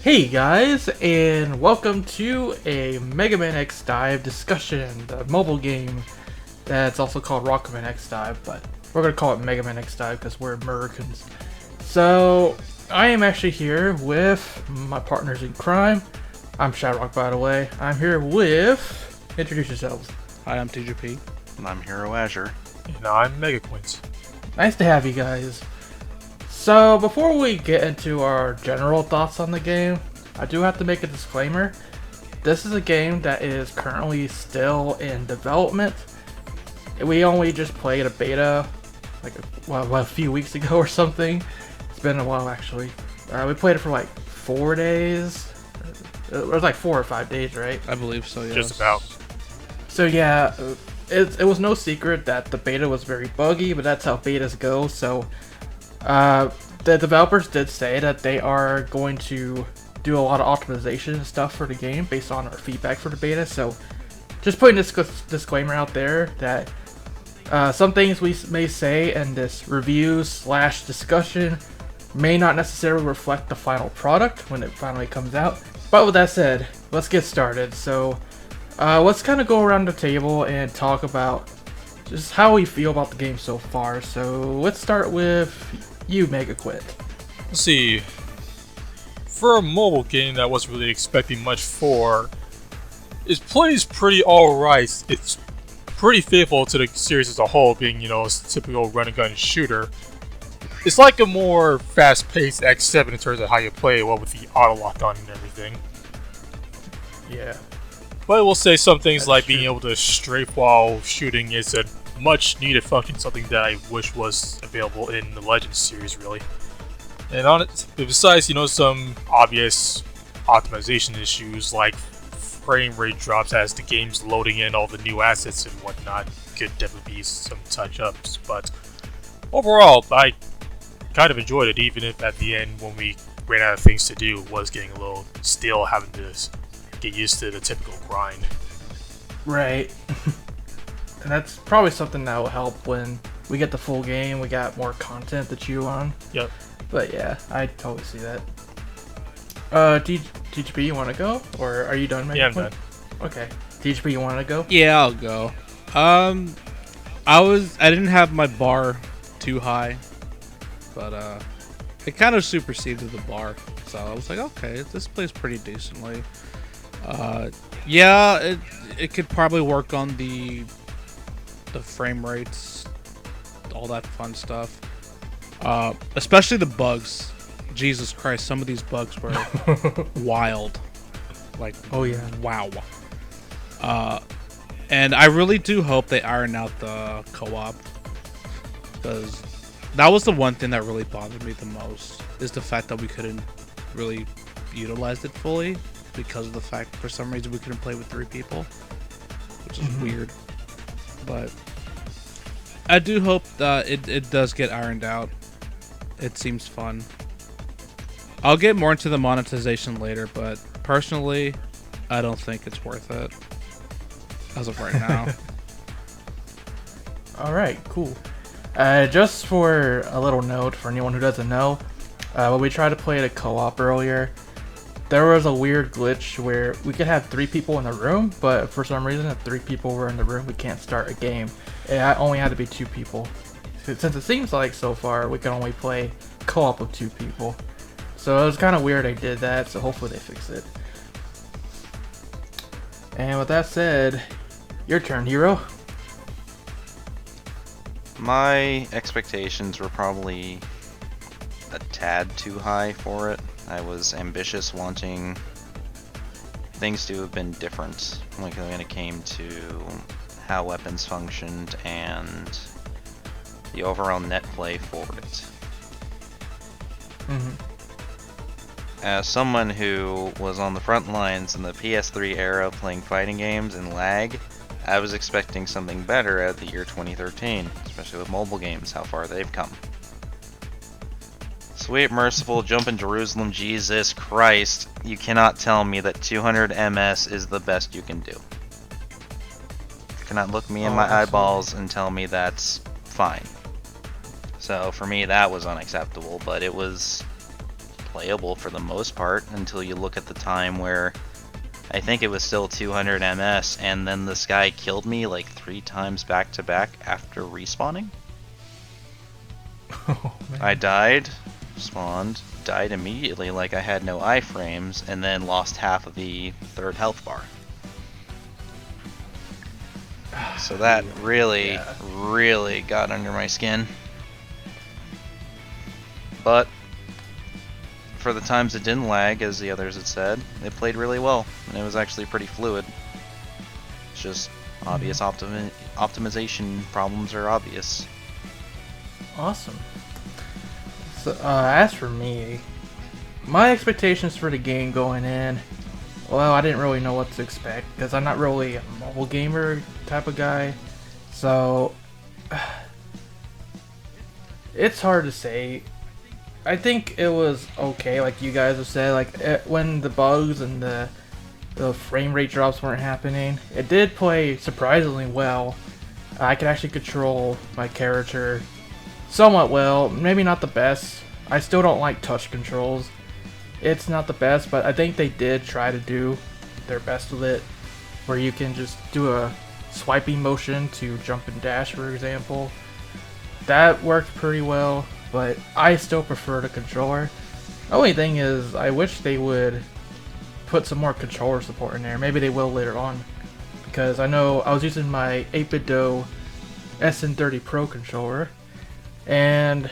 Hey guys, and welcome to a Mega Man X Dive discussion, the mobile game that's also called Rockman X Dive, but we're going to call it Mega Man X Dive because we're Americans. So, I am actually here with my partners in crime. I'm ShadowRock, by the way. I'm here with... Introduce yourselves. Hi, I'm TGP. And I'm Hero Azure. And I'm MegaQuint. Nice to have you guys. So, before we get into our general thoughts on the game, I do have to make a disclaimer. This is a game that is currently still in development. We only just played a beta like a few weeks ago or something. It's been a while actually. We played it for like 4 days. It was like 4 or 5 days, right? I believe so, yes. Just about. So yeah, it was no secret that the beta was very buggy, but that's how betas go. So the developers did say that they are going to do a lot of optimization and stuff for the game based on our feedback for the beta. So just putting this disclaimer out there that some things we may say in this review/discussion may not necessarily reflect the final product when it finally comes out. But with that said, let's get started. So let's kind of go around the table and talk about just how we feel about the game so far. So let's start with you, MegaQuint. Let's see. For a mobile game that I wasn't really expecting much for, it plays pretty alright. It's pretty faithful to the series as a whole, being, a typical run-and-gun shooter. It's like a more fast-paced X7 in terms of how you play, with the auto-lock-on and everything. Yeah. But I will say some things That's like true. being able to strafe while shooting is a much needed function, something that I wish was available in the Legends series, really. And on it, besides, some obvious optimization issues like frame rate drops as the game's loading in all the new assets and whatnot, could definitely be some touch-ups. But overall, I kind of enjoyed it, even if at the end, when we ran out of things to do, was getting a little still having to get used to the typical grind. Right. And that's probably something that will help when we get the full game. We got more content to chew on. Yep. But yeah, I totally see that. TGP, you want to go? Or are you done, MegaQuint? Yeah, I'm done. Okay. TGP, you want to go? Yeah, I'll go. I didn't have my bar too high, but it kind of superseded the bar. So I was like, okay, this plays pretty decently. Yeah, it could probably work on the frame rates, all that fun stuff. Especially the bugs. Jesus Christ, some of these bugs were wild. Like, Oh yeah. wow. And I really do hope they iron out the co-op, because that was the one thing that really bothered me the most, is the fact that we couldn't really utilize it fully because of the fact for some reason we couldn't play with 3 people, which is weird. But I do hope that it does get ironed out. It seems fun. I'll get more into the monetization later, but personally, I don't think it's worth it as of right now. Alright, cool. Just for a little note for anyone who doesn't know, when we tried to play the co-op earlier, there was a weird glitch where we could have 3 people in the room, but for some reason, if 3 people were in the room, we can't start a game. It only had to be 2 people. Since it seems like so far we can only play co-op with 2 people. So it was kind of weird they did that, so hopefully they fix it. And with that said, your turn, Hero. My expectations were probably a tad too high for it. I was ambitious, wanting things to have been different, like when it came to how weapons functioned and the overall net play for it. As someone who was on the front lines in the PS3 era playing fighting games and lag, I was expecting something better out of the year 2013, especially with mobile games, how far they've come. Sweet merciful Jumpin' Jerusalem, Jesus Christ, you cannot tell me that 200 MS is the best you can do. You cannot look me in my eyeballs and tell me that's fine. So for me that was unacceptable, but it was playable for the most part until you look at the time where I think it was still 200 ms, and then this guy killed me like 3 times back to back after respawning. Oh, man. I died, spawned, died immediately like I had no iframes, and then lost half of the 3rd health bar. So that really, really got under my skin. But for the times it didn't lag, as the others had said, it played really well, and it was actually pretty fluid. It's just obvious optimization problems are obvious. Awesome. So, as for me, my expectations for the game going in, well, I didn't really know what to expect because I'm not really a mobile gamer type of guy. So, it's hard to say. I think it was okay, like you guys have said, like when the bugs and the frame rate drops weren't happening, it did play surprisingly well. I could actually control my character somewhat well, maybe not the best. I still don't like touch controls. It's not the best, but I think they did try to do their best with it, where you can just do a swiping motion to jump and dash, for example. That worked pretty well, but I still prefer the controller. The only thing is, I wish they would put some more controller support in there. Maybe they will later on, because I know I was using my 8BitDo SN30 Pro controller, and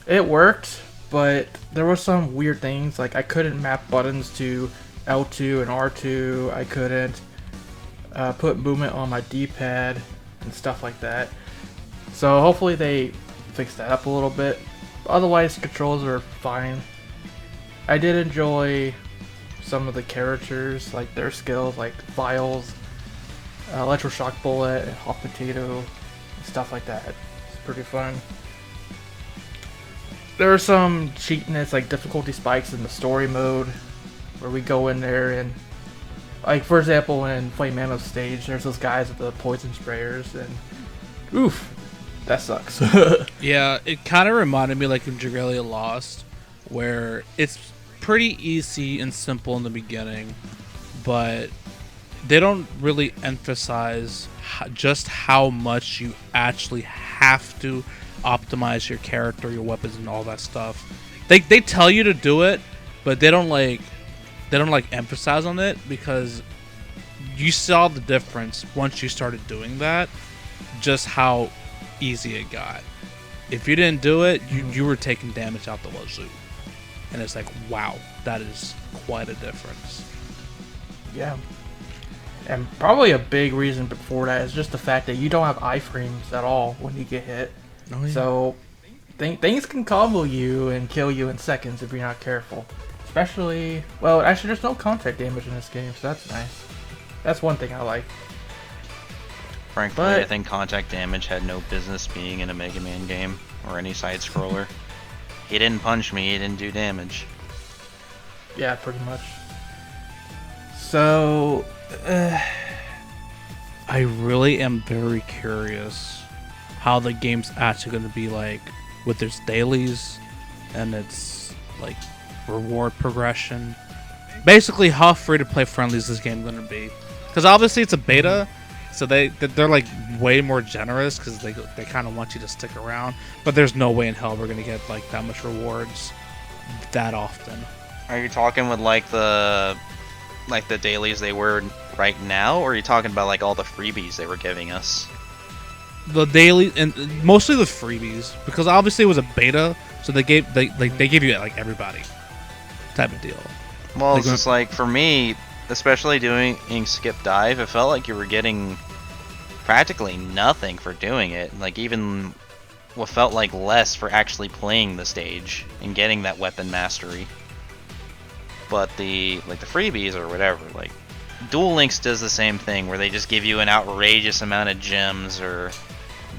it worked, but there were some weird things, like I couldn't map buttons to L2 and R2, I couldn't put movement on my D-pad and stuff like that. So hopefully they fix that up a little bit. Otherwise, the controls are fine. I did enjoy some of the characters, like their skills, like Vials, Electroshock Bullet, and Hot Potato, and stuff like that. It's pretty fun. There are some cheatness, like difficulty spikes in the story mode, where we go in there and, like for example, in Flame Mammoth stage, there's those guys with the poison sprayers, and oof, that sucks. Yeah, it kind of reminded me like in Dragalia Lost, where it's pretty easy and simple in the beginning, but they don't really emphasize just how much you actually have to optimize your character, your weapons, and all that stuff. They tell you to do it, but they don't emphasize on it, because you saw the difference once you started doing that, just how easy it got. If you didn't do it, you were taking damage out the wazoo, and it's like, wow, that is quite a difference. Yeah. And probably a big reason before that is just the fact that you don't have iframes at all when you get hit. Oh, yeah. So things can combo you and kill you in seconds if you're not careful. Especially, well, actually there's no contact damage in this game, so that's nice. That's one thing I like. Frankly, I think contact damage had no business being in a Mega Man game or any side scroller. He didn't punch me, he didn't do damage. Yeah, pretty much. So, I really am very curious how the game's actually going to be like with its dailies and its like reward progression. Basically, how free to play friendly is this game going to be? Because obviously it's a beta, so they're like way more generous because they kind of want you to stick around. But there's no way in hell we're going to get like that much rewards that often. Are you talking with like the dailies they were right now, or are you talking about like all the freebies they were giving us? The daily and mostly the freebies, because obviously it was a beta, so they gave you like everybody type of deal. Well, it's just like for me, especially doing skip dive, it felt like you were getting practically nothing for doing it. Like even what felt like less for actually playing the stage and getting that weapon mastery. But the freebies or whatever, like Duel Links does the same thing, where they just give you an outrageous amount of gems or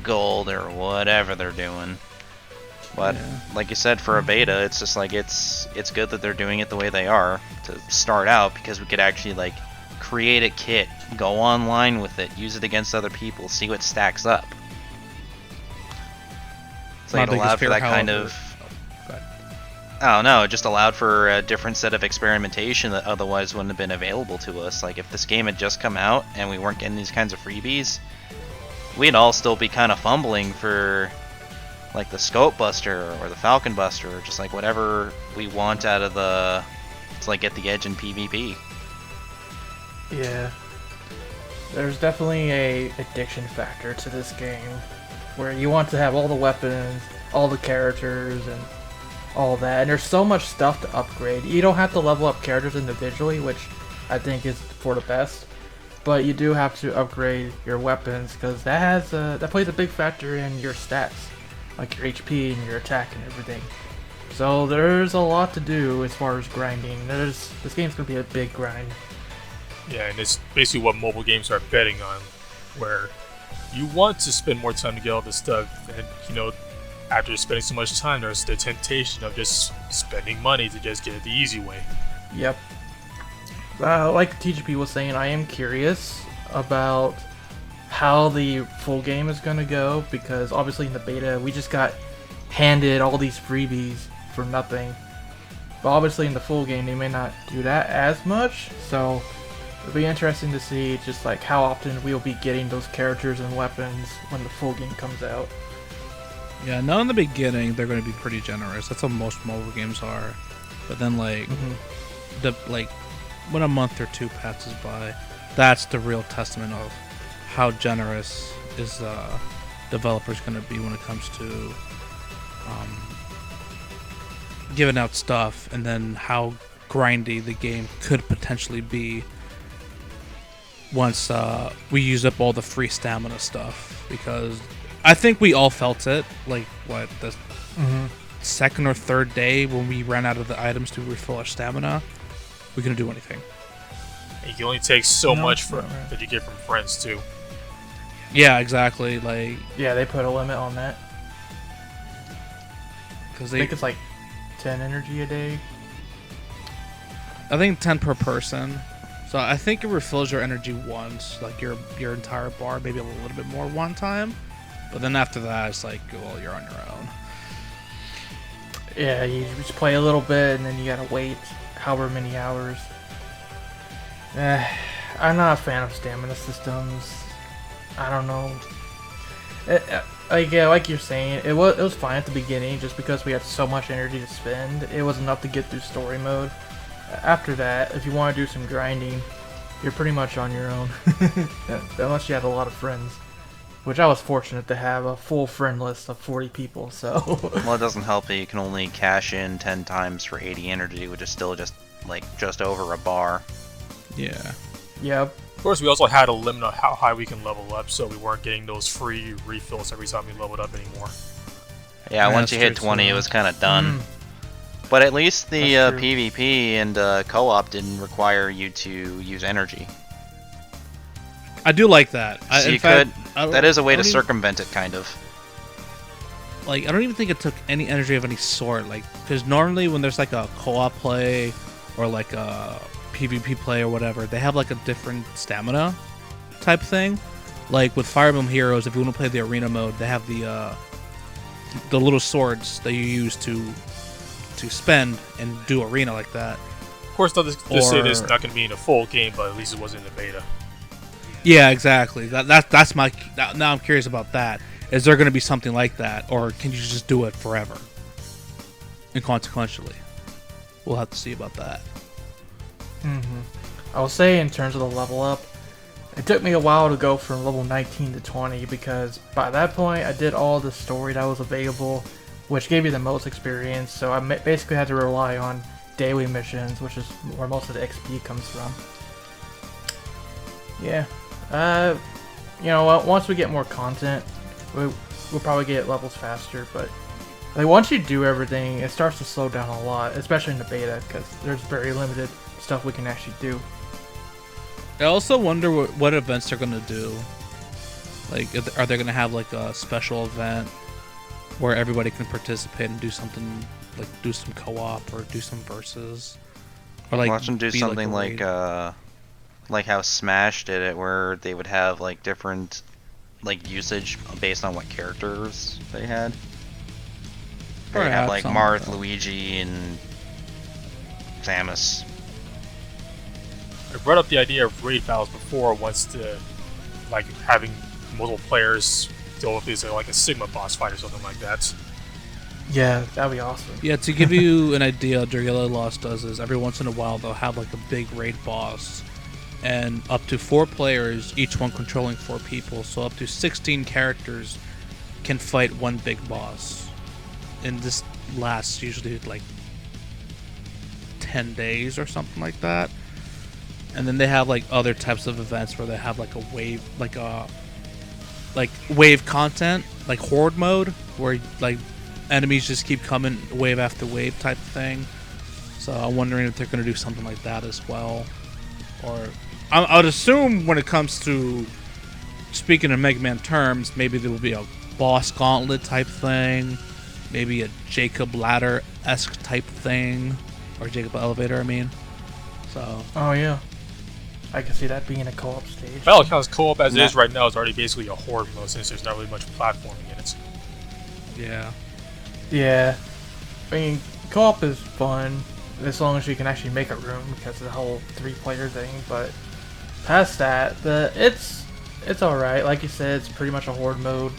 gold or whatever they're doing. But like you said, for a beta, it's just like it's good that they're doing it the way they are to start out, because we could actually like create a kit, go online with it, use it against other people, see what stacks up. So it allowed for that kind of I don't know, it just allowed for a different set of experimentation that otherwise wouldn't have been available to us. Like, if this game had just come out and we weren't getting these kinds of freebies, we'd all still be kind of fumbling for, like, the Scope Buster or the Falcon Buster, or just, like, whatever we want out of the... to, like, get the edge in PvP. Yeah. There's definitely a addiction factor to this game, where you want to have all the weapons, all the characters, and all that, and there's so much stuff to upgrade. You don't have to level up characters individually, which I think is for the best, but you do have to upgrade your weapons, because that plays a big factor in your stats, like your HP and your attack and everything. So there's a lot to do as far as grinding. This game's gonna be a big grind. Yeah, and it's basically what mobile games are betting on, where you want to spend more time to get all this stuff, and you know, after spending so much time, there's the temptation of just spending money to just get it the easy way. Yep. Like TGP was saying, I am curious about how the full game is going to go, because obviously in the beta we just got handed all these freebies for nothing. But obviously in the full game they may not do that as much, so it'll be interesting to see just like how often we'll be getting those characters and weapons when the full game comes out. Yeah, now in the beginning they're going to be pretty generous. That's how most mobile games are. But then like when a month or two passes by, that's the real testament of how generous is developers going to be when it comes to giving out stuff, and then how grindy the game could potentially be once we use up all the free stamina stuff, because I think we all felt it, like, what, the second or third day when we ran out of the items to refill our stamina, we couldn't do anything. You can only take so much that you get from friends, too. Yeah, exactly, like... Yeah, they put a limit on that. I think it's like 10 energy a day. I think 10 per person. So I think it refills your energy once, like your entire bar, maybe a little bit more one time. But then after that, it's like, well, you're on your own. Yeah, you just play a little bit, and then you gotta wait however many hours. I'm not a fan of stamina systems. I don't know. Like you're saying, it was fine at the beginning, just because we had so much energy to spend. It was enough to get through story mode. After that, if you want to do some grinding, you're pretty much on your own. Unless you have a lot of friends. Which I was fortunate to have a full friend list of 40 people, so... Well, it doesn't help that you can only cash in 10 times for 80 energy, which is still just over a bar. Yeah. Yep. Of course, we also had a limit on how high we can level up, so we weren't getting those free refills every time we leveled up anymore. Yeah, once you hit 20, it was kind of done. But at least the PvP and co-op didn't require you to use energy. I do like that. So that is a way to circumvent it, kind of. Like, I don't even think it took any energy of any sort. Like, because normally when there's like a co-op play or like a PvP play or whatever, they have like a different stamina type thing. Like with Fire Emblem Heroes, if you want to play the arena mode, they have the little swords that you use to spend and do arena like that. Of course, not to say this is not going to be in a full game, but at least it wasn't in the beta. Yeah, exactly. That's my. Now I'm curious about that. Is there going to be something like that, or can you just do it forever? Inconsequentially, we'll have to see about that. I will say, in terms of the level up, it took me a while to go from level 19 to 20, because by that point I did all the story that was available, which gave me the most experience. So I basically had to rely on daily missions, which is where most of the XP comes from. Yeah. You know, once we get more content, we'll probably get levels faster, but like once you do everything, it starts to slow down a lot, especially in the beta, because there's very limited stuff we can actually do. I also wonder what events they're gonna do. Like, are they gonna have like a special event where everybody can participate and do something, like do some co-op or do some versus, or like watch them do something like how Smash did it, where they would have like different like usage based on what characters they had. They have Perhaps like something Marth, like that. Luigi, and Samus. I brought up the idea of raid battles before, once the like having multiple players deal with these like a Sigma boss fight or something like that. Yeah, that'd be awesome. Yeah, to give you an idea, Dragula Lost does is every once in a while they'll have like a big raid boss, and up to 4 players, each one controlling 4 people, so up to 16 characters can fight one big boss. And this lasts usually like 10 days or something like that. And then they have like other types of events where they have like a wave, like wave content, like horde mode, where like enemies just keep coming wave after wave type of thing. So I'm wondering if they're going to do something like that as well. Or I would assume when it comes to speaking in Mega Man terms, maybe there will be a boss gauntlet type thing, maybe a Jacob Ladder-esque type thing, or Jacob Elevator, I mean. So. Oh yeah, I can see that being a co-op stage. Battle counts co-op as it is right now is already basically a horde mode, since there's not really much platforming in it. Yeah. Yeah, I mean, co-op is fun as long as you can actually make a room, because of the whole 3-player thing. But past that, it's all right. Like you said, it's pretty much a horde mode.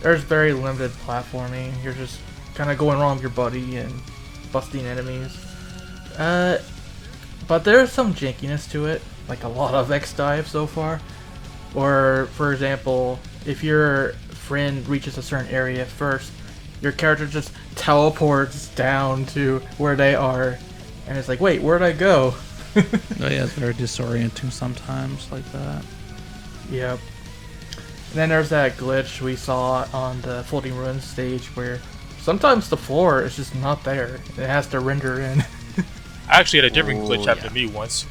There's very limited platforming. You're just kind of going around with your buddy and busting enemies. But there's some jankiness to it, like a lot of X-Dive so far. Or, for example, if your friend reaches a certain area first, your character just teleports down to where they are, and it's like, wait, where'd I go? Oh yeah, it's very disorienting sometimes like that. Yep. And then there's that glitch we saw on the Floating Ruins stage where sometimes the floor is just not there. It has to render in. I actually had a different glitch happen to me once,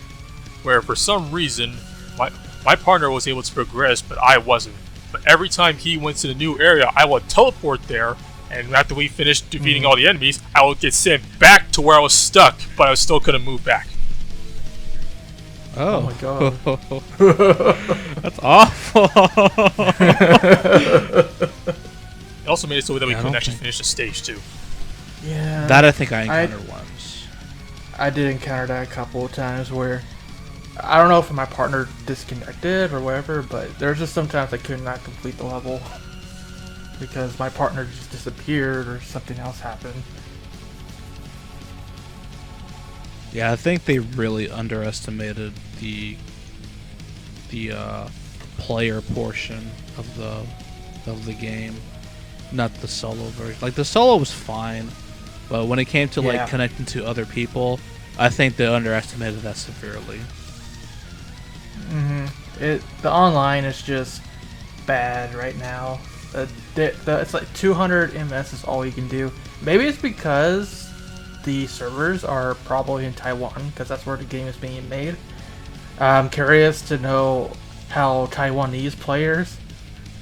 where for some reason my partner was able to progress, but I wasn't. But every time he went to the new area, I would teleport there, and after we finished defeating all the enemies, I would get sent back to where I was stuck, but I still couldn't move back. Oh my god. That's awful. It also made it so that we couldn't actually finish the stage too. Yeah. That I think I encountered once. I did encounter that a couple of times where I don't know if my partner disconnected or whatever, but there's just sometimes I could not complete the level because my partner just disappeared or something else happened. Yeah, I think they really underestimated the player portion of the game, not the solo version. Like the solo was fine, but when it came to like connecting to other people, I think they underestimated that severely. The online is just bad right now. It's like 200 ms is all you can do. Maybe it's because the servers are probably in Taiwan, because that's where the game is being made. I'm curious to know how Taiwanese players,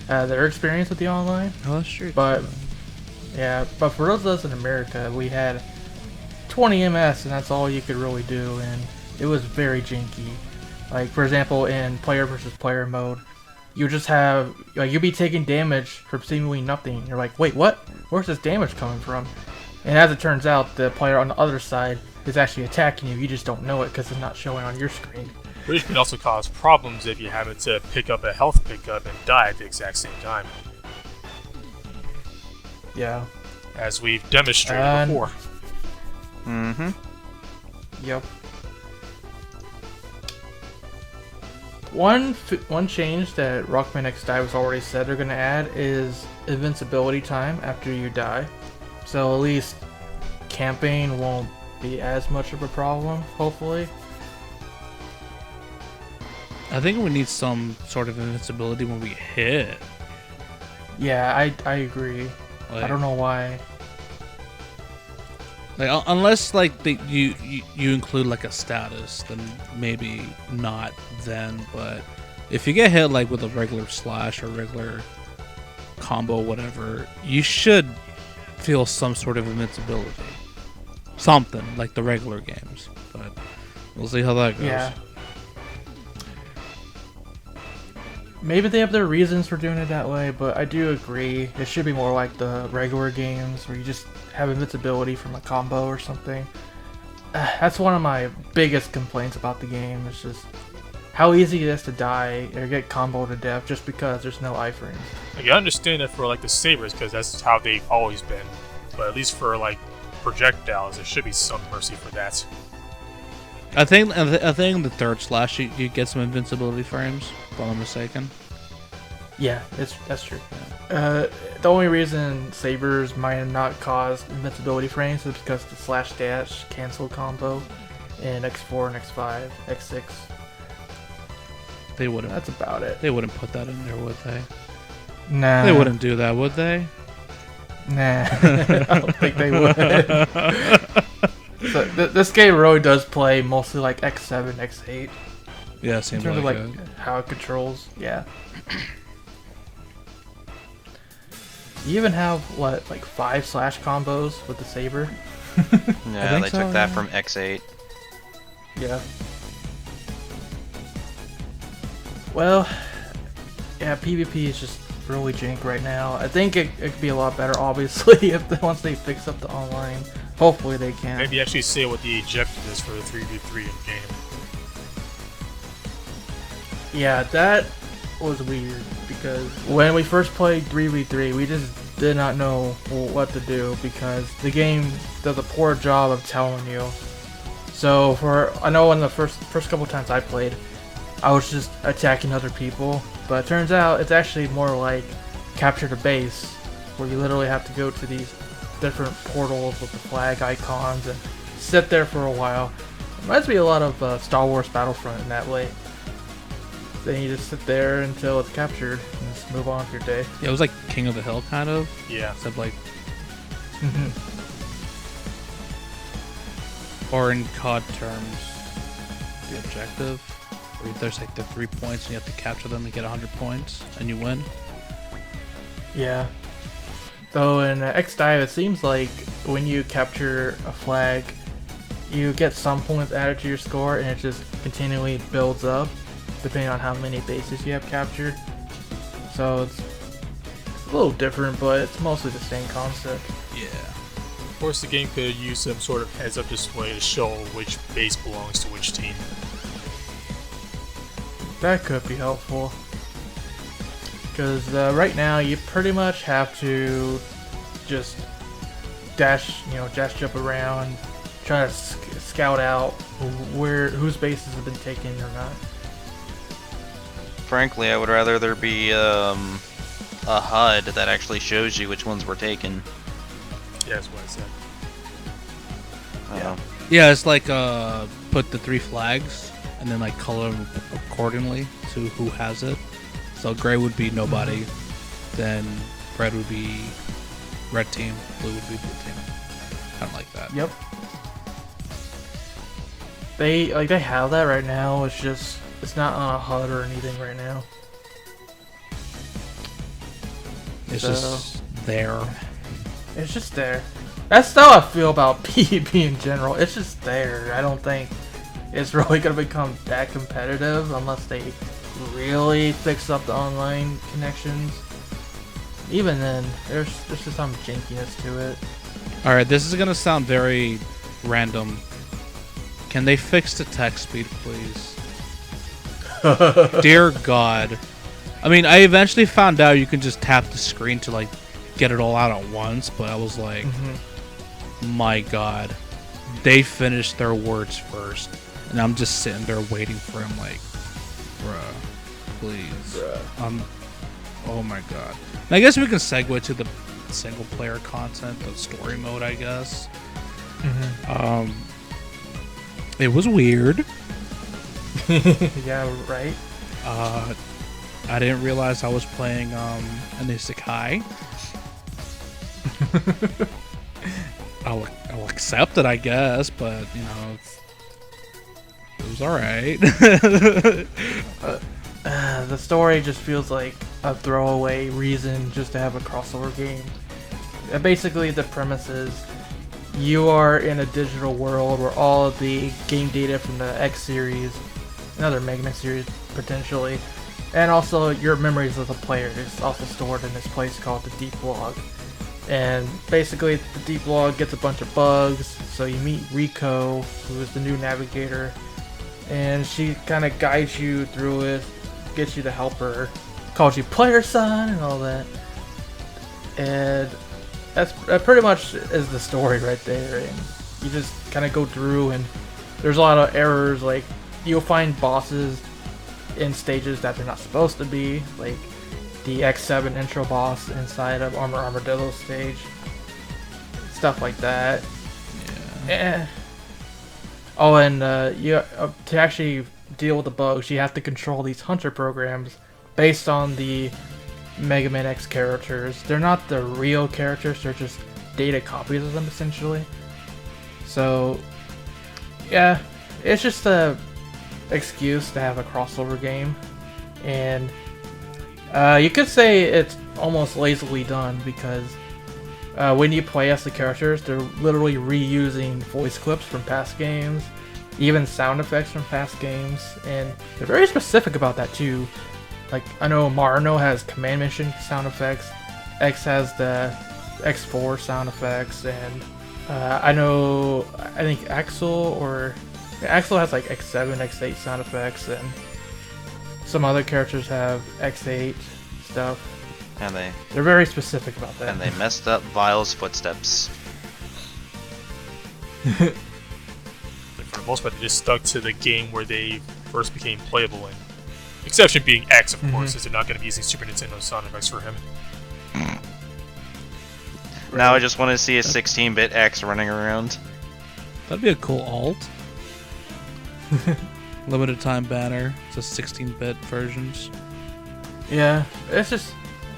their experience with the online. Oh, that's true. But yeah, but for those of us in America, we had 20 ms, and that's all you could really do, and it was very janky. Like for example, in player versus player mode, you just have you'll be taking damage from seemingly nothing. You're like, wait, what? Where's this damage coming from? And as it turns out, the player on the other side is actually attacking you. You just don't know it because it's not showing on your screen. Which can also cause problems if you happen to pick up a health pickup and die at the exact same time. Yeah. As we've demonstrated before. Yep. One change that Rockman X DiVE has already said they're going to add is invincibility time after you die. So at least camping won't be as much of a problem, hopefully. I think we need some sort of invincibility when we hit. Yeah, I agree. Like, I don't know why. Like unless like you include like a status, then maybe not then. But if you get hit like with a regular slash or regular combo, whatever, you should feel some sort of invincibility. Something like the regular games. But we'll see how that goes. Yeah. maybe they have their reasons for doing it that way, but I do agree it should be more like the regular games where you just have invincibility from a combo or something. That's one of my biggest complaints about the game. It's just how easy it is to die or get comboed to death just because there's no iframes. Like, I understand that for like the sabers because that's how they've always been, but at least for like projectiles, there should be some mercy for that. I think the third slash you get some invincibility frames, if I'm not mistaken. Yeah, that's true. The only reason sabers might have not caused invincibility frames is because the slash dash cancel combo in X4 and X5, X6. They wouldn't. That's about it. They wouldn't put that in there, would they? Nah. They wouldn't do that, would they? Nah. I don't think they would. So this game really does play mostly like X7, X8. Yeah, it seems in terms like of like how it controls. Yeah. You even have what, like 5 slash combos with the saber? Yeah, they took that from X8. Yeah. Well, yeah, PvP is just really jank right now. I think it could be a lot better, obviously, if once they fix up the online. Hopefully they can. Maybe actually say what the objective is for the 3v3 in game. Yeah, that was weird because when we first played 3v3, we just did not know what to do because the game does a poor job of telling you. So I know in the first couple times I played, I was just attacking other people, but it turns out it's actually more like capture the base, where you literally have to go to these different portals with the flag icons and sit there for a while. It reminds me a lot of Star Wars Battlefront in that way. Then you just sit there until it's captured and just move on with your day. Yeah, it was like King of the Hill, kind of. Yeah. Except like... Or in COD terms, the objective, where there's like the 3 points and you have to capture them and get 100 points and you win. Yeah. Though in DiVE, it seems like when you capture a flag, you get some points added to your score and it just continually builds up depending on how many bases you have captured. So it's a little different, but it's mostly the same concept. Yeah. Of course, the game could use some sort of heads-up display to show which base belongs to which team. That could be helpful. Because right now you pretty much have to just dash jump around, try to scout out whose bases have been taken or not. Frankly, I would rather there be a HUD that actually shows you which ones were taken. Yeah, that's what I said. Yeah. Yeah, it's like put the 3 flags and then like color them accordingly to who has it. So gray would be nobody, then red would be red team, blue would be blue team. Kind of like that. Yep. They have that right now. It's not on a HUD or anything right now. It's just there. It's just there. That's how I feel about PvP in general. It's just there. I don't think it's really gonna become that competitive unless they really fix up the online connections. Even then, there's just some jankiness to it. Alright, this is gonna sound very random. Can they fix the text speed, please? Dear God. I mean, I eventually found out you can just tap the screen to like get it all out at once, but I was like, my God. They finished their words first. And I'm just sitting there waiting for him like, bruh, please. Bruh. Oh my God. And I guess we can segue to the single player content, the story mode, I guess. It was weird. Yeah, right. I didn't realize I was playing an isekai. I'll accept it, I guess, but you know, it was alright. The story just feels like a throwaway reason just to have a crossover game. Basically, the premise is you are in a digital world where all of the game data from the X series, another Mega Man series potentially, And also, your memories as a player is also stored in this place called the deep log. And basically, the deep log gets a bunch of bugs. So you meet Rico, who is the new navigator, and she kind of guides you through it, gets you to help her, calls you player son and all that. And that pretty much is the story right there. And you just kind of go through, and there's a lot of errors. Like, you'll find bosses in stages that they're not supposed to be, like the X7 intro boss inside of Armadillo stage, stuff like that. Yeah. Oh, and to actually deal with the bugs, you have to control these hunter programs based on the Mega Man X characters. They're not the real characters; they're just data copies of them, essentially. So, yeah, it's just a excuse to have a crossover game, and you could say it's almost lazily done because when you play as the characters, they're literally reusing voice clips from past games, even sound effects from past games, and they're very specific about that too. Like, I know Marino has command mission sound effects, X has the X4 sound effects, and I think Axel has like X7, X8 sound effects, and some other characters have X8 stuff. And they're very specific about that. And they messed up Vile's footsteps. For the most part, they just stuck to the game where they first became playable in. Exception being X, of course, since they're not going to be using Super Nintendo sound effects for him. Now I just want to see a 16-bit X running around. That'd be a cool alt. Limited time banner. It's a 16-bit versions. Yeah,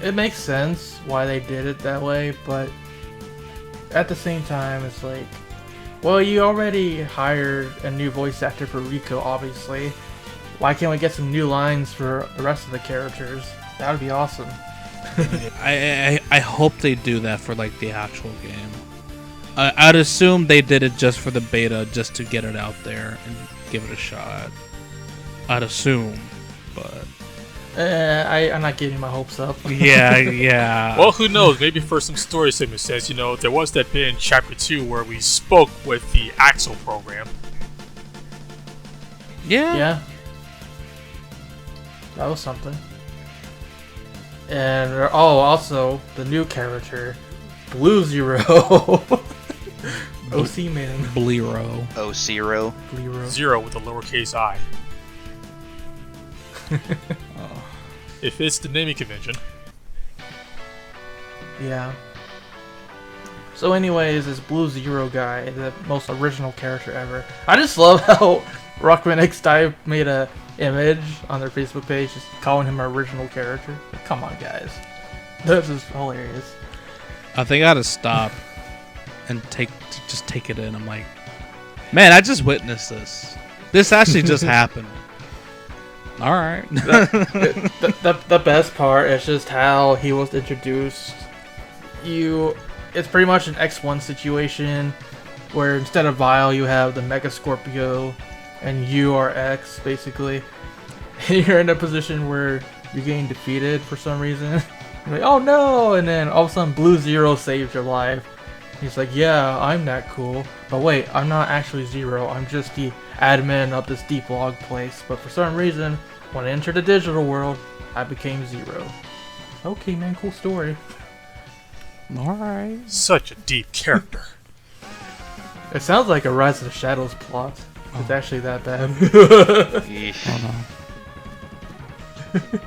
it makes sense why they did it that way, but at the same time, it's like, well, you already hired a new voice actor for Rico, obviously. Why can't we get some new lines for the rest of the characters? That would be awesome. I hope they do that for like the actual game. I'd assume they did it just for the beta, just to get it out there and give it a shot. I'd assume, but I'm not getting my hopes up. yeah. Well, who knows? Maybe for some story segment says, there was that bit in Chapter 2 where we spoke with the Axel program. Yeah. That was something. And also the new character, Blue Zero. OC man. Blero. O-Zero. Zero with a lowercase I. If it's the naming convention. Yeah. So anyways, this Blue Zero guy, the most original character ever. I just love how Rockman X DiVE made a image on their Facebook page just calling him an original character. Like, come on, guys. This is hilarious. I think I had to stop and just take it in. I'm like, man, I just witnessed this. This actually just happened. All right. The best part is just how he was introduced. It's pretty much an X1 situation where instead of Vile, you have the Mega Scorpio, and you are X, basically. And you're in a position where you're getting defeated for some reason. You're like, oh no! And then all of a sudden, Blue Zero saves your life. He's like, yeah, I'm that cool. But wait, I'm not actually Zero. I'm just the admin of this deep log place. But for some reason, when I entered the digital world, I became Zero. Okay, man, cool story. Alright. Such a deep character. It sounds like a Rise of the Shadows plot. It's actually that bad. Yeesh. Oh no.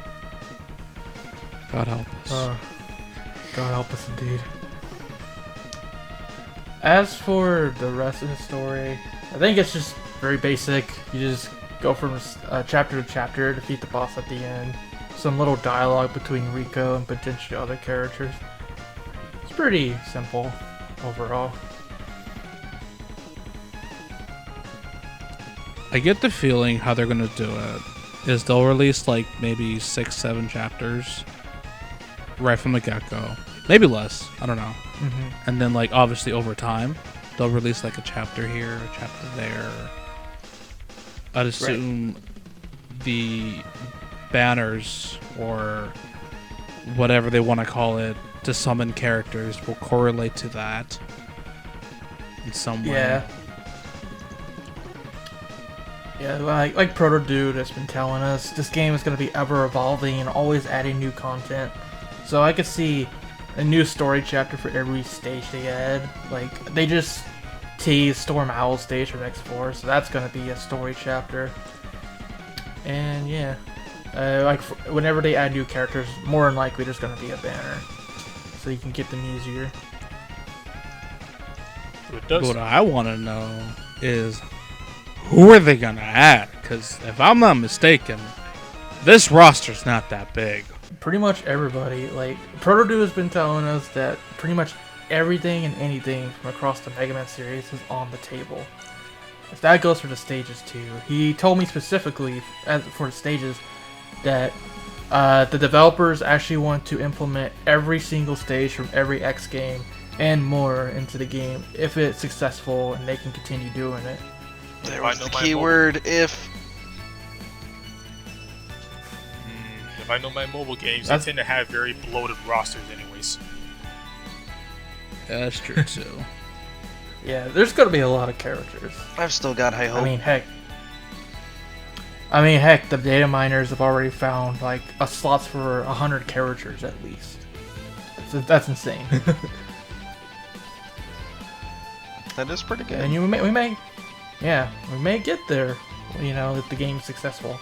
God help us. God help us indeed. As for the rest of the story, I think it's just very basic. You just go from chapter to chapter, defeat the boss at the end. Some little dialogue between Rico and potentially other characters. It's pretty simple overall. I get the feeling how they're gonna do it is they'll release like maybe 6-7 chapters right from the get-go, maybe less, I don't know. And then like obviously over time they'll release like a chapter here, a chapter there. I'd assume the banners or whatever they want to call it to summon characters will correlate to that in some way. Yeah, like Proto Dude has been telling us, this game is going to be ever evolving and always adding new content. So I could see a new story chapter for every stage they add. Like, they just teased Storm Owl stage from X4, so that's going to be a story chapter. And yeah, whenever they add new characters, more than likely there's going to be a banner, so you can get them easier. What I want to know is, who are they gonna add? Because if I'm not mistaken, this roster's not that big. Pretty much everybody. Like, Proto has been telling us that pretty much everything and anything from across the Mega Man series is on the table. If that goes for the stages too. He told me specifically for the stages that the developers actually want to implement every single stage from every X game and more into the game if it's successful and they can continue doing it. There was the keyword, if. If I know my mobile games, they tend to have very bloated rosters anyways. Yeah, that's true too. Yeah, there's gonna be a lot of characters. I've still got high hope. I mean, heck, the data miners have already found like slots for 100 characters at least. That's insane. That is pretty good. And we may get there, you know, if the game's successful.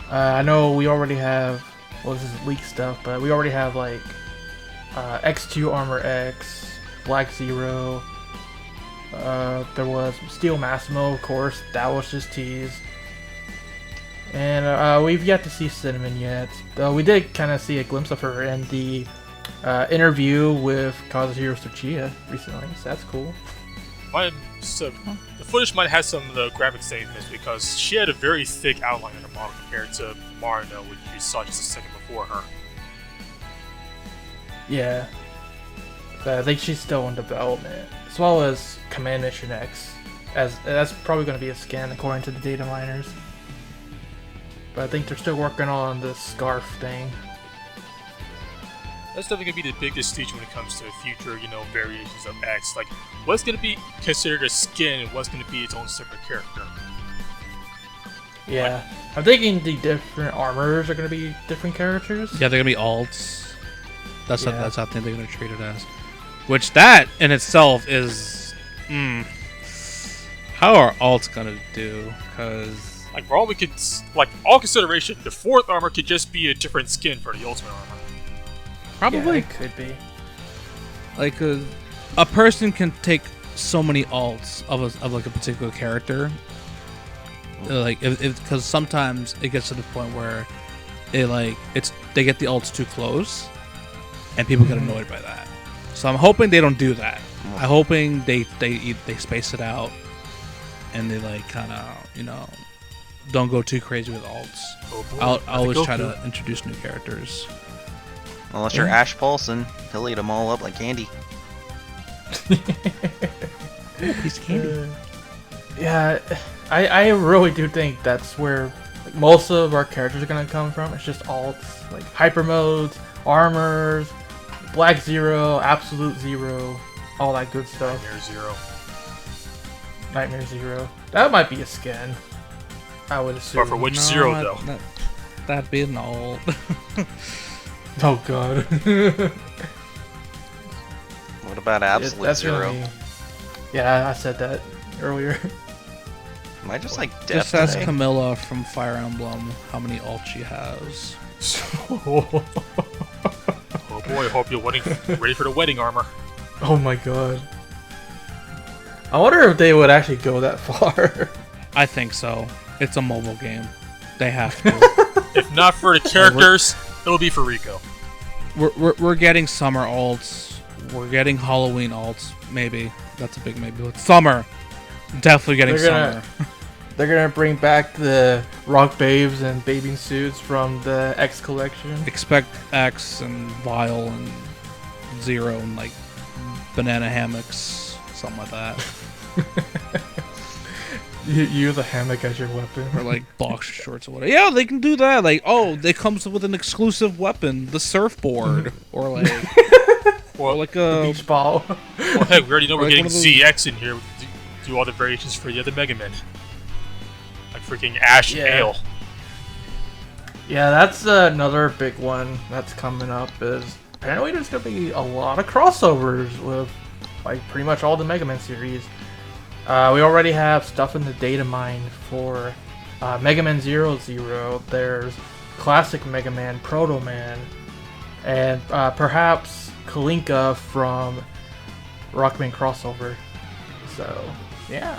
I know we already have, well, this is leak stuff, but we already have like X2 Armor X, Black Zero. There was Steel Massimo, of course, that was just teased. And we've yet to see Cinnamon yet, though we did kind of see a glimpse of her in the interview with Kazuhiro Tsuchiya recently, so that's cool. The footage might have some of the graphics they missed because she had a very thick outline on her model compared to Marino, which you saw just a second before her. Yeah, but I think she's still in development, as well as Command Mission X, as that's probably going to be a skin according to the data miners. But I think they're still working on the scarf thing. That's definitely going to be the biggest stage when it comes to future, variations of X. Like, what's going to be considered a skin and what's going to be its own separate character. Yeah. I'm thinking the different armors are going to be different characters. Yeah, they're going to be alts. That's how I think they're going to treat it as. Which that in itself is... how are alts going to do? Because... Like, for all we could... Like, all consideration, the fourth armor could just be a different skin for the ultimate armor. Probably. Yeah, it could be. Like, a person can take so many alts of like a particular character. Like, because sometimes it gets to the point where they get the alts too close, and people get annoyed by that. So I'm hoping they don't do that. I'm hoping they space it out, and they like kind of don't go too crazy with alts. Oh boy, I'll always try to introduce new characters. Unless you're Ash Paulson, he'll eat them all up like candy. Piece of candy. Yeah, I really do think that's where most of our characters are going to come from. It's just alts, like hyper modes, armors, Black Zero, Absolute Zero, all that good stuff. Nightmare Zero. That might be a skin, I would assume. But for which Zero, though? That'd be an alt. Oh god. What about Absolute Zero? Yeah, I said that earlier. Am I just like deaf Just ask today? Camilla from Fire Emblem how many alts she has. Oh boy, I hope you're ready for the wedding armor. Oh my god. I wonder if they would actually go that far. I think so. It's a mobile game. They have to. If not for the characters, it'll be for Rico. We're getting summer alts. We're getting Halloween alts. Maybe. That's a big maybe. Summer. Definitely getting summer. They're gonna bring back the rock babes and bathing suits from the X collection. Expect X and Vile and Zero and like banana hammocks. Something like that. You use a hammock as your weapon. Or like boxer shorts or whatever. Yeah, they can do that. Like, oh, it comes with an exclusive weapon, the surfboard, or like, or like a beach ball. Well, heck, we already know we're like getting one of those- ZX in here. We can do all the variations for the other Mega Men, like freaking Ash Yeah. Ale. Yeah, that's another big one that's coming up. Is apparently there's gonna be a lot of crossovers with like pretty much all the Mega Man series. We already have stuff in the data mine for Mega Man 00. There's classic Mega Man, Proto Man, and perhaps Kalinka from Rockman crossover. So yeah,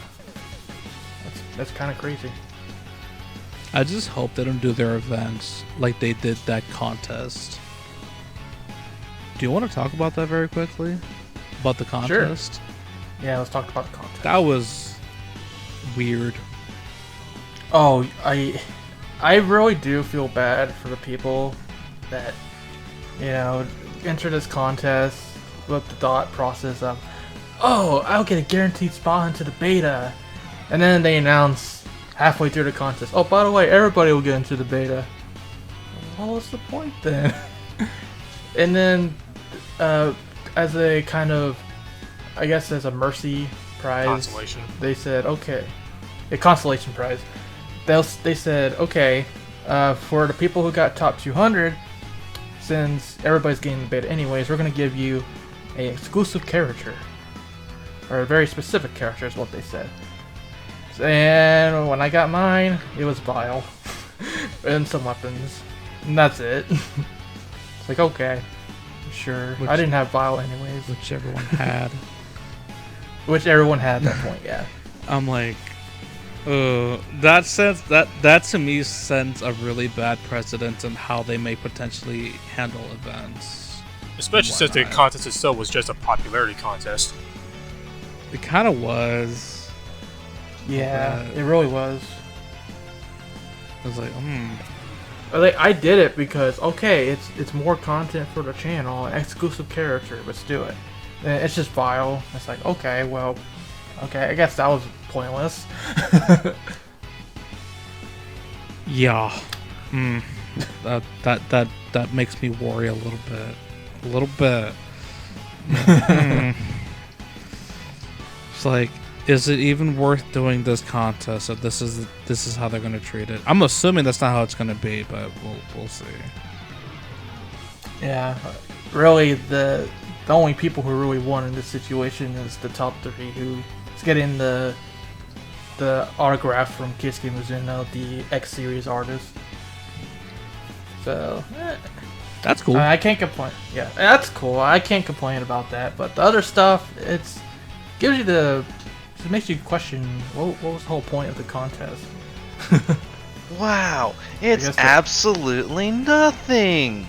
that's kind of crazy. I just hope they don't do their events like they did that contest. Do you want to talk about that very quickly? About the contest? Yeah, let's talk about the contest. That was weird. Oh, I really do feel bad for the people that, you know, enter this contest with the thought process of, oh, I'll get a guaranteed spot into the beta. And then they announce halfway through the contest, oh, by the way, everybody will get into the beta. What was the point then? And then, as a kind of, I guess as a mercy prize, Consolation. they said, okay, a consolation prize. They said, okay, for the people who got top 200, since everybody's getting the beta anyways, we're going to give you an exclusive character. Or a very specific character is what they said. And when I got mine, it was Vile. And some weapons. And that's it. It's like, okay, sure. I didn't have Vile anyways. Which everyone had. Which everyone had at that point, yeah. I'm like, that to me sends a really bad precedent on how they may potentially handle events. Especially since the Whatnot. contest itself was just a popularity contest. It kind of was. Yeah, it really was. I was like, Like, I did it because, okay, it's more content for the channel, an exclusive character, let's do it. And it's just Vile. It's like, okay, well, okay, I guess that was pointless. yeah. That makes me worry a little bit. A little bit. It's like, is it even worth doing this contest if this is how they're gonna treat it? I'm assuming that's not how it's gonna be, but we'll see. Yeah, really, the only people who really won in this situation is the top 3 who is getting the autograph from Kisuke Mizuno, the X series artist. So That's cool. I can't complain. Yeah, that's cool. I can't complain about that. But the other stuff, it makes you question what was the whole point of the contest. Wow, it's guess that- absolutely nothing.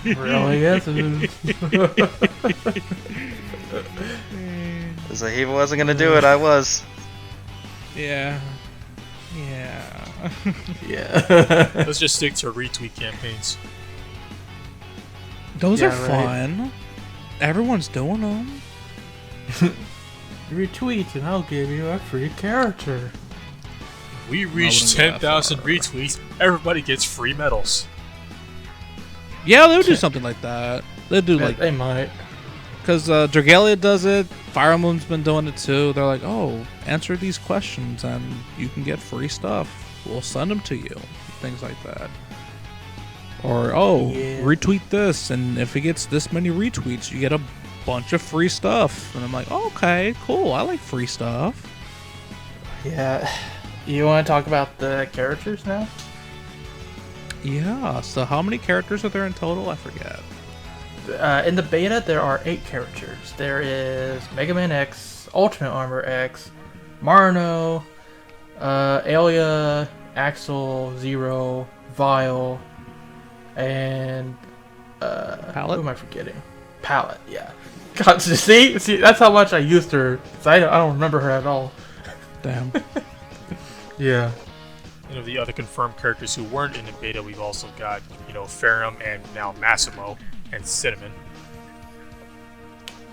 Really is. It's like he wasn't gonna do it, I was. Yeah. Yeah. Let's just stick to retweet campaigns. Those Yeah, are right. fun. Everyone's doing them. Retweet and I'll give you a free character. We wouldn't reached go that 10,000 far. retweets. Everybody gets free medals. Yeah, they would do something like that. They'd do like, They might. because Dragalia does it. Fire Moon's been doing it too. They're like, oh, answer these questions and you can get free stuff. We'll send them to you. Things like that. Or, oh, Yeah. retweet this, and if it gets this many retweets, you get a bunch of free stuff. And I'm like, oh, okay, cool. I like free stuff. Yeah. You want to talk about the characters now? Yeah. So how many characters are there in total? I forget. In the beta, there are 8 characters. There is Mega Man X, Ultimate Armor X, Marno, Alia, Axel, Zero, Vile, and Palette? who am I forgetting? Palette, yeah. God, see, that's how much I used her. 'Cause I don't remember her at all. Damn. Yeah. You know, the other confirmed characters who weren't in the beta, we've also got, Ferrum and now Massimo and Cinnamon.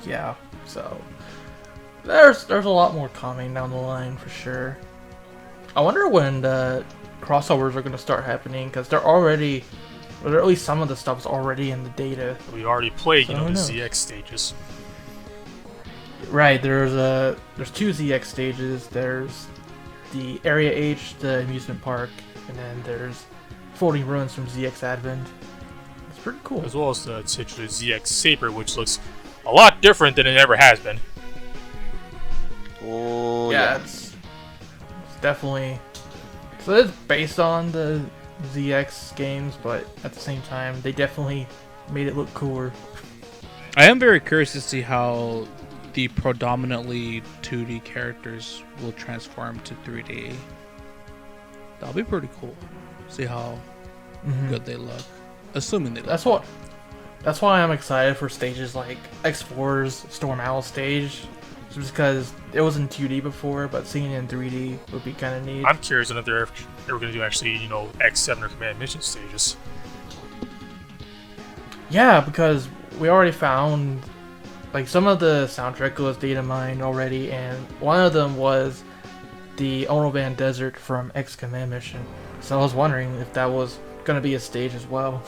Yeah. So, There's a lot more coming down the line for sure. I wonder when the crossovers are going to start happening, because they're already, or at least some of the stuff's already in the data. We already played, So you know, who the knows? ZX stages. Right, there's two ZX stages. There's the Area H, the amusement park, and then there's Floating Ruins from ZX Advent. It's pretty cool. As well as the titular ZX Saber, which looks a lot different than it ever has been. Oh, Yeah, yeah. it's definitely. So it's based on the ZX games, but at the same time, they definitely made it look cooler. I am very curious to see how the predominantly 2D characters will transform to 3D. That'll be pretty cool. See how good they look. Assuming they look. That's why I'm excited for stages like X4's Storm Owl stage, just because it was in 2D before, but seeing it in 3D would be kind of neat. I'm curious if they're ever going to do actually, you know, X7 or Command Mission stages. Yeah, because we already found like some of the soundtrack was data mined already, and one of them was the Orovan Desert from X Command Mission. So I was wondering if that was gonna be a stage as well.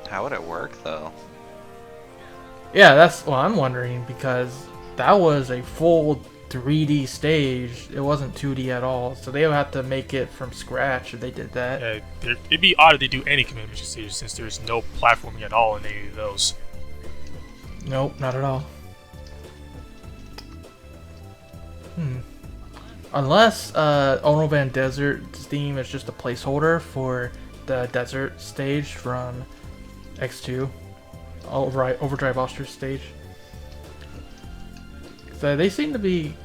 How would it work, though? Yeah, that's what I'm wondering, because that was a full 3D stage. It wasn't 2D at all, so they would have to make it from scratch if they did that. It'd be odd if they do any Command Mission stages since there's no platforming at all in any of those. Nope, not at all. Unless Orovan Desert's theme is just a placeholder for the desert stage from X2, Overdrive Ostrich stage. So they seem to be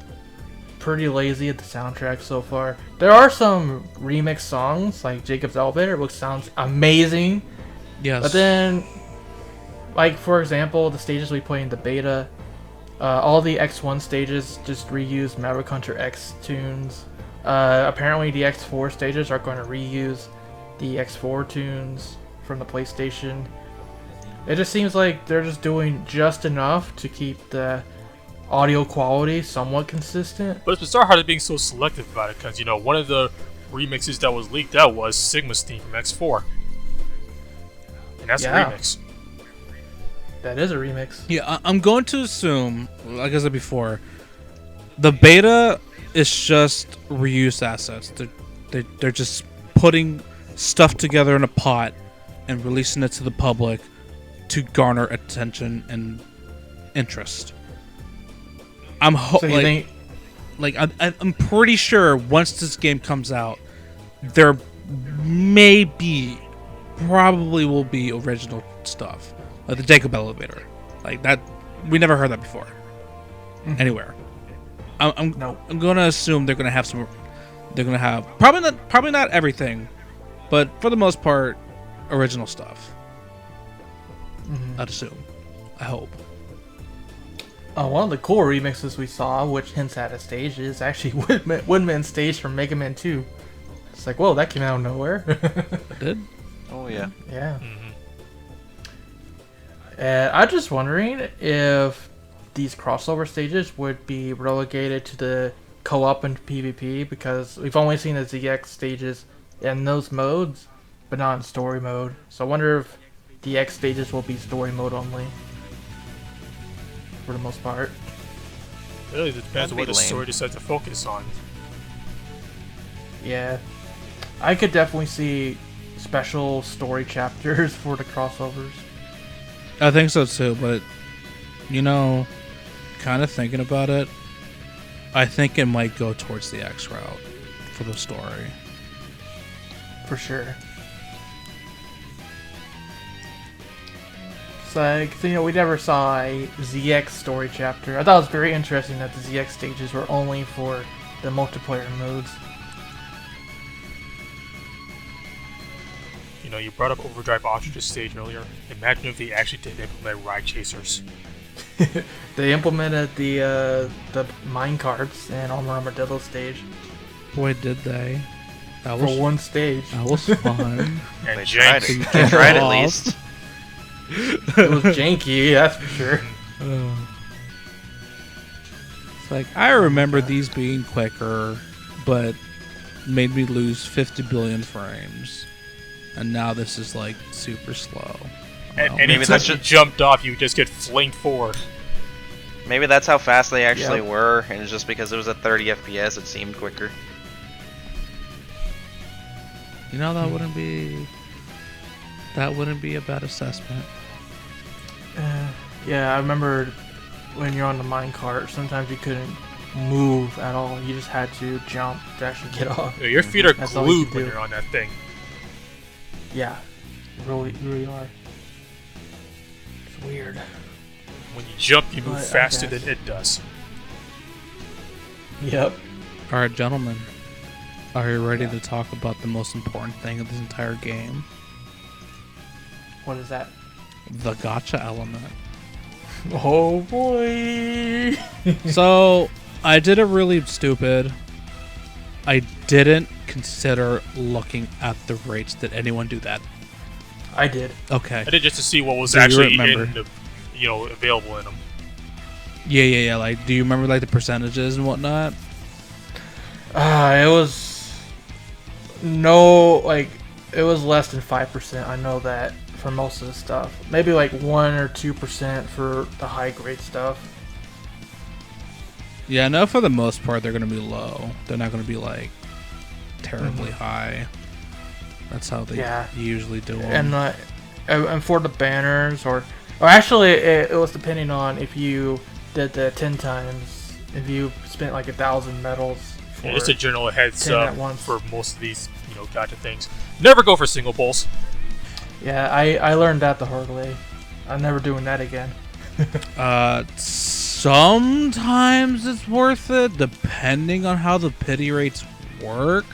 pretty lazy at the soundtrack so far. There are some remix songs like Jacob's Elevator, which sounds amazing. Yes. But then, like for example, the stages we play in the beta, all the X1 stages just reuse Maverick Hunter X tunes. Apparently the X4 stages are going to reuse the X4 tunes from the PlayStation. It just seems like they're just doing just enough to keep the audio quality somewhat consistent. But it's bizarre how they're being so selective about it, because, you know, one of the remixes that was leaked out was Sigma's theme from X4. And that's Yeah. a remix. That is a remix. Yeah, I'm going to assume, like I said before, the beta is just reused assets. They're just putting stuff together in a pot and releasing it to the public to garner attention and interest. So you think? I'm pretty sure once this game comes out, there probably will be original stuff. Like the Jacob Elevator, like that, we never heard that before, anywhere. I'm gonna assume they're gonna have some. They're gonna have probably not everything, but for the most part, original stuff. I'd assume. I hope. One of the cool remixes we saw, which hints at a stage, is actually Woodman's stage from Mega Man 2. It's like, whoa, that came out of nowhere. It did. Oh, yeah. Yeah. And I'm just wondering if these crossover stages would be relegated to the co-op and PvP, because we've only seen the ZX stages in those modes, but not in story mode. So I wonder if the X stages will be story mode only, for the most part. It really depends That'd on be what the lame. story decides to focus on. Yeah. I could definitely see special story chapters for the crossovers. I think so too, but you know, kind of thinking about it, I think it might go towards the X route for the story. For sure. It's like, so, you know, we never saw a ZX story chapter. I thought it was very interesting that the ZX stages were only for the multiplayer modes. You know, you brought up Overdrive Ostrich's stage earlier. Imagine if they actually did implement ride chasers. They implemented the mine carts and Armadillo stage Boy, did they! That for was one stage. that was fun. And They tried Jenks. it. They tried at Off. least. It was janky, that's for sure. It's like, I remember these being quicker, but made me lose 50 billion frames. And now this is like super slow. And Well, anytime that's you just- jumped off, you just get flamed forward. Maybe that's how fast they actually Yep. were, and it's just because it was at 30 FPS, it seemed quicker. you know, that wouldn't be a bad assessment. Yeah, I remember when you're on the minecart, sometimes you couldn't move at all. You just had to jump to actually get off. Your feet are That's all you glued can when do. you're on that thing. Yeah, really are. It's weird. When you jump, you move But I faster guess. than it does. Yep. All right, gentlemen, are you ready Yeah. to talk about the most important thing of this entire game? What is that? The gacha element. Oh boy. So, I did it really stupid. I didn't consider looking at the rates. Did anyone do that? I did. Okay. I did just to see what was Do you actually remember? in the, available in them. Yeah. Like, do you remember like the percentages and whatnot? It was it was less than 5%. I know that for most of the stuff. Maybe like 1 or 2% for the high grade stuff. Yeah, I know for the most part they're gonna be low. They're not gonna be like terribly high. That's how they Yeah. usually do them. And for the banners or actually it was depending on if you did the 10 times. If you spent like 1,000 medals. For Just a general heads 10 up at once. for most of these, gacha things. Never go for single pulls. Yeah, I learned that the hard way. I'm never doing that again. Sometimes it's worth it, depending on how the pity rates work.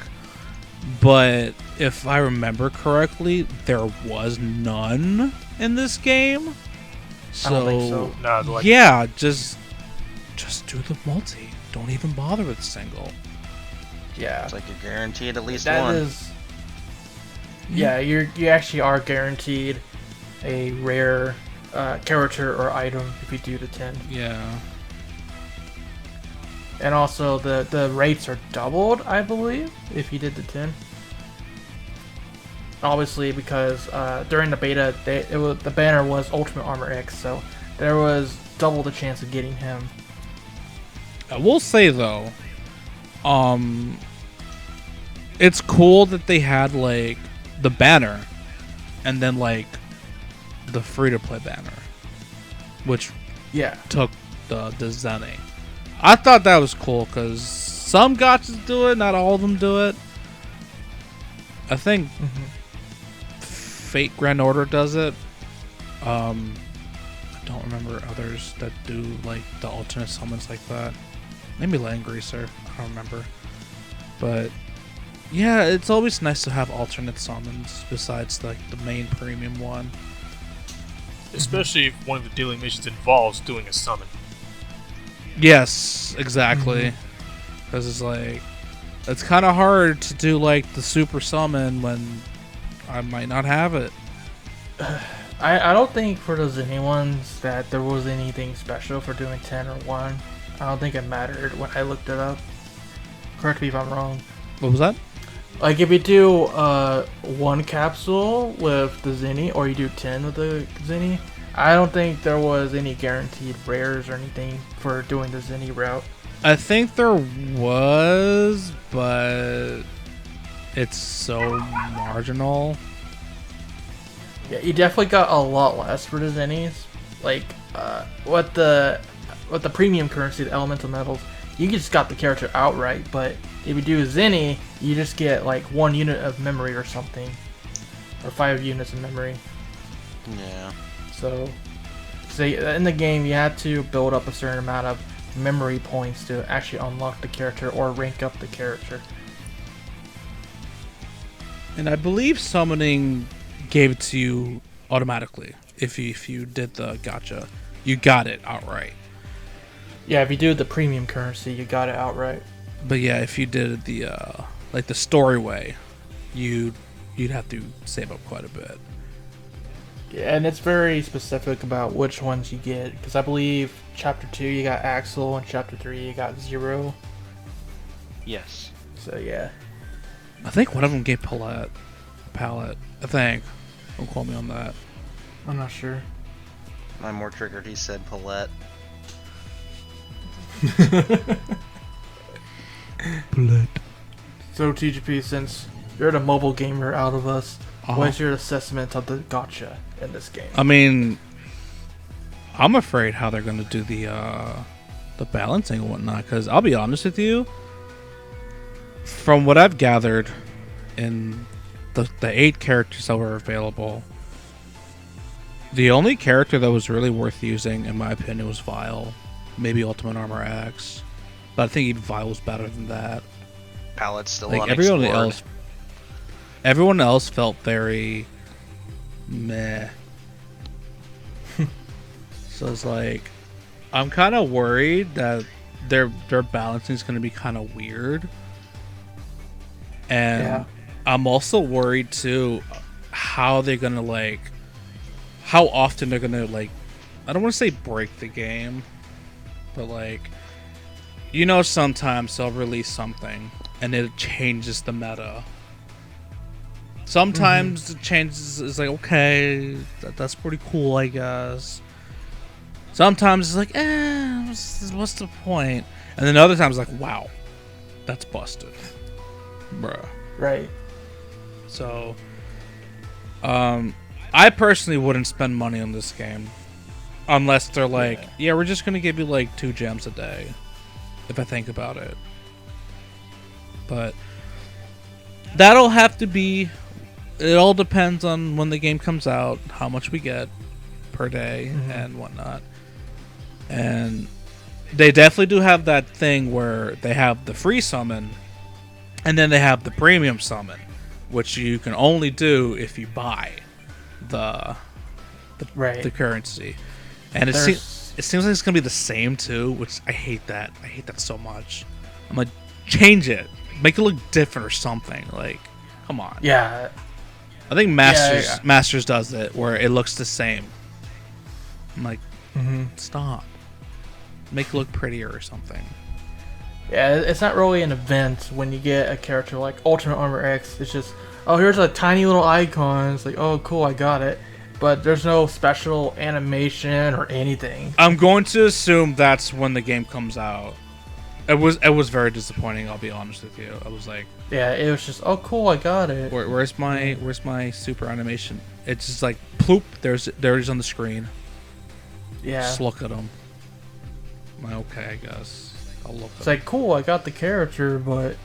But if I remember correctly, there was none in this game. So, I don't think so. Nah, like, yeah, just do the multi. Don't even bother with single. Yeah. It's like you're guaranteed at least That one. is. Yeah, you actually are guaranteed a rare character or item if you do the 10. Yeah. And also the rates are doubled, I believe, if you did the 10. Obviously, because during the beta, the banner was Ultimate Armor X, so there was double the chance of getting him. I will say though, it's cool that they had like the banner, and then like the free-to-play banner, which Yeah. took the Zenny. I thought that was cool because some gachas do it, not all of them do it. I think Fate Grand Order does it. I don't remember others that do like the alternate summons like that. Maybe Land Greaser, I don't remember. But yeah, it's always nice to have alternate summons besides like the main premium one. especially if one of the daily missions involves doing a summon. Yes, exactly. Because it's like, it's kind of hard to do like the super summon when I might not have it. I don't think for those any ones that there was anything special for doing 10 or 1. I don't think it mattered when I looked it up. Correct me if I'm wrong. What was that? Like if you do 1 capsule with the Zenny or you do 10 with the Zenny, I don't think there was any guaranteed rares or anything for doing the Zenny route. I think there was, but it's so marginal. Yeah, you definitely got a lot less for the Zennies. Like what the premium currency, the elemental metals, you just got the character outright, but if you do Zenny, you just get like 1 unit of memory or something. Or 5 units of memory. Yeah. So in the game you had to build up a certain amount of memory points to actually unlock the character or rank up the character. And I believe summoning gave it to you automatically. If you did the gacha, you got it outright. Yeah, if you do the premium currency, you got it outright. But yeah, if you did the like the story way, you'd have to save up quite a bit. Yeah, and it's very specific about which ones you get, because I believe Chapter 2 you got Axel, and Chapter 3 you got Zero. Yes. So yeah. I think one of them gave Palette. I think. Don't quote me on that. I'm not sure. I'm more triggered. He said Palette. Palette. So TGP, since you're the mobile gamer out of us, Uh-huh. what's your assessment of the gacha in this game? I mean, I'm afraid how they're gonna do the balancing and whatnot. Because I'll be honest with you, from what I've gathered in the 8 characters that were available, the only character that was really worth using, in my opinion, was Vile. Maybe Ultimate Armor X, but I think even Vile was better than that. Palette's still Like unexplored. everyone else felt very meh. So it's like, I'm kind of worried that their balancing is going to be kind of weird, and Yeah. I'm also worried too how they're gonna like, how often they're gonna like, I don't want to say break the game, but like, you know, sometimes they'll release something and it changes the meta. Sometimes it changes, it's like, okay, that's pretty cool, I guess. Sometimes it's like, what's the point? And then other times, like, wow, that's busted, bruh. Right. So, I personally wouldn't spend money on this game unless they're like, yeah, we're just gonna give you like 2 gems a day, if I think about it. But that'll have to be. It all depends on when the game comes out, how much we get per day, and whatnot. And they definitely do have that thing where they have the free summon, and then they have the premium summon, which you can only do if you buy the currency. And it seems like it's gonna be the same too, which I hate that. I hate that so much. I'm like, change it, make it look different or something. Like, come on. Yeah. I think Masters does it where it looks the same. I'm like, stop. Make it look prettier or something. Yeah, it's not really an event when you get a character like Ultimate Armor X. It's just, oh, here's a tiny little icon. It's like, oh, cool, I got it. But there's no special animation or anything. I'm going to assume that's when the game comes out. It was very disappointing, I'll be honest with you. I was like, yeah, it was just, oh, cool, I got it. Where's my super animation? It's just like, ploop, there it is on the screen. Yeah. Just look at them. I'm like, okay, I guess I'll look. It's like, cool, I got the character, but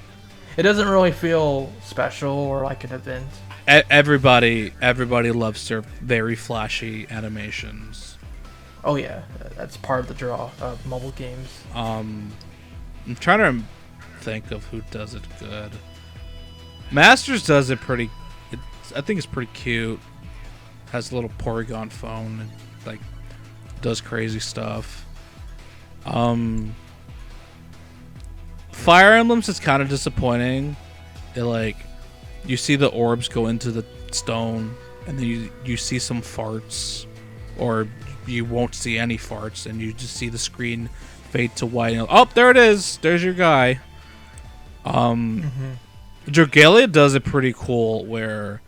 it doesn't really feel special or like an event. Everybody loves their very flashy animations. Oh yeah, that's part of the draw of mobile games. I'm trying to think of who does it good. Masters does it pretty. I think it's pretty cute. Has a little Porygon phone and like does crazy stuff. Fire Emblems is kind of disappointing. It like, you see the orbs go into the stone, and then you see some farts, or you won't see any farts, and you just see the screen fade to white. And, oh, there it is. There's your guy. Dragalia does it pretty cool, where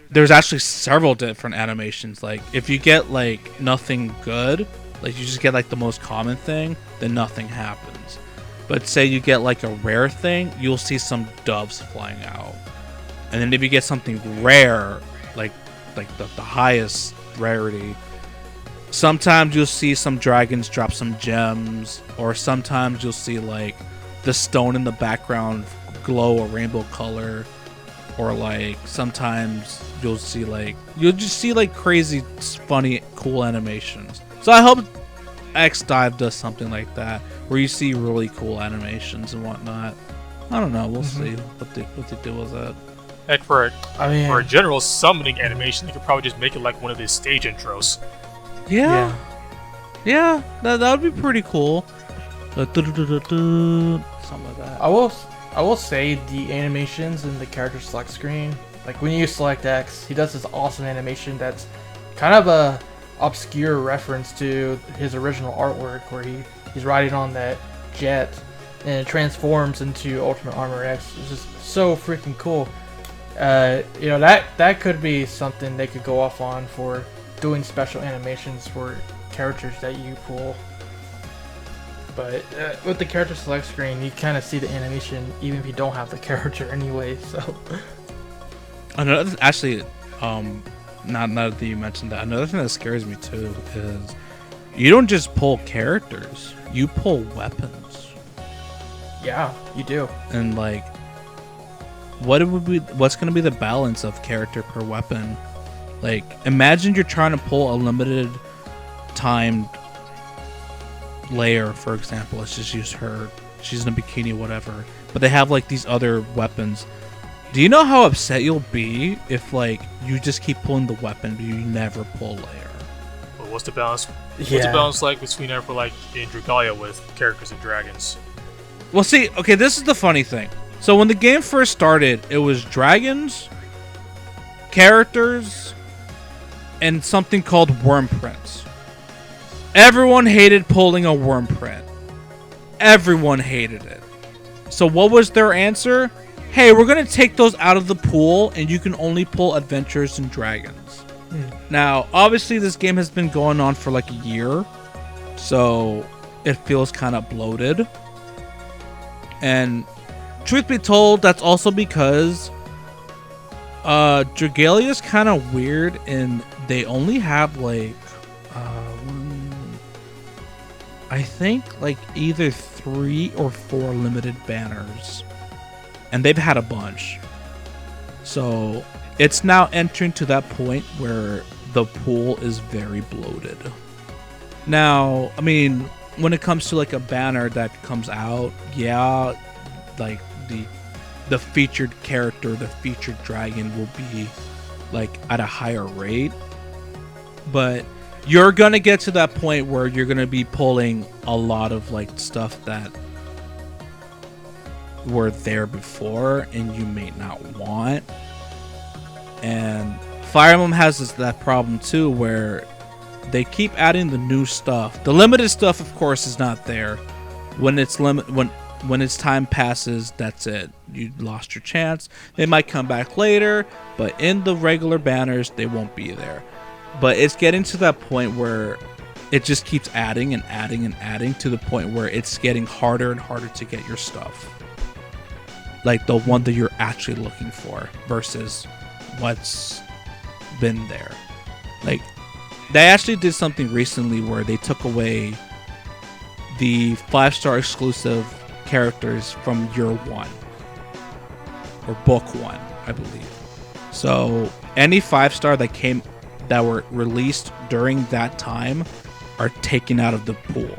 there's actually several different animations. Like, if you get like nothing good, like you just get like the most common thing, then nothing happens. But say you get like a rare thing, you'll see some doves flying out. And then if you get something rare, like the highest rarity, sometimes you'll see some dragons drop some gems, or sometimes you'll see like the stone in the background glow a rainbow color, or like sometimes you'll just see like crazy, funny, cool animations. So I hope DiVE does something like that, where you see really cool animations and whatnot. I don't know. We'll see what they do with it. Heck, for a general summoning animation, they could probably just make it like one of these stage intros. Yeah, that would be pretty cool. Something like that. I will say the animations in the character select screen Like when you select X, he does this awesome animation that's kind of a obscure reference to his original artwork, where he's riding on that jet and it transforms into Ultimate Armor X. It's just so freaking cool. You know, that could be something they could go off on for doing special animations for characters that you pull. But with the character select screen, you kind of see the animation even if you don't have the character anyway. So another actually, not that you mentioned that. Another thing that scares me too is you don't just pull characters; you pull weapons. Yeah, you do. And like, what's going to be the balance of character per weapon? Like, imagine you're trying to pull a limited timed Layer, for example. Let's just use her. She's in a bikini, whatever. But they have like these other weapons. Do you know how upset you'll be if like you just keep pulling the weapon but you never pull Layer? Well, what's the balance? What's the balance like between for like in Dragalia with characters and dragons? Well, see, okay, this is the funny thing. So when the game first started, it was dragons, characters, and something called worm prints. Everyone hated pulling a worm print. Everyone hated it. So what was their answer? Hey, we're going to take those out of the pool and you can only pull adventurers and dragons. Now, obviously this game has been going on for like a year, so it feels kind of bloated. And truth be told, that's also because Dragalia is kind of weird and they only have like I think like either 3 or 4 limited banners, and they've had a bunch. So it's now entering to that point where the pool is very bloated. Now, I mean, when it comes to like a banner that comes out, yeah, like the featured character, the featured dragon will be like at a higher rate, but you're gonna get to that point where you're gonna be pulling a lot of like stuff that were there before and you may not want. And Fire Emblem has that problem too, where they keep adding the new stuff. The limited stuff, of course, is not there. When its time passes, that's it. You lost your chance. They might come back later, but in the regular banners, they won't be there. But it's getting to that point where it just keeps adding and adding and adding to the point where it's getting harder and harder to get your stuff. Like the one that you're actually looking for versus what's been there. Like, they actually did something recently where they took away the 5-star exclusive characters from year 1. Or book 1, I believe. So any 5-star that were released during that time are taken out of the pool.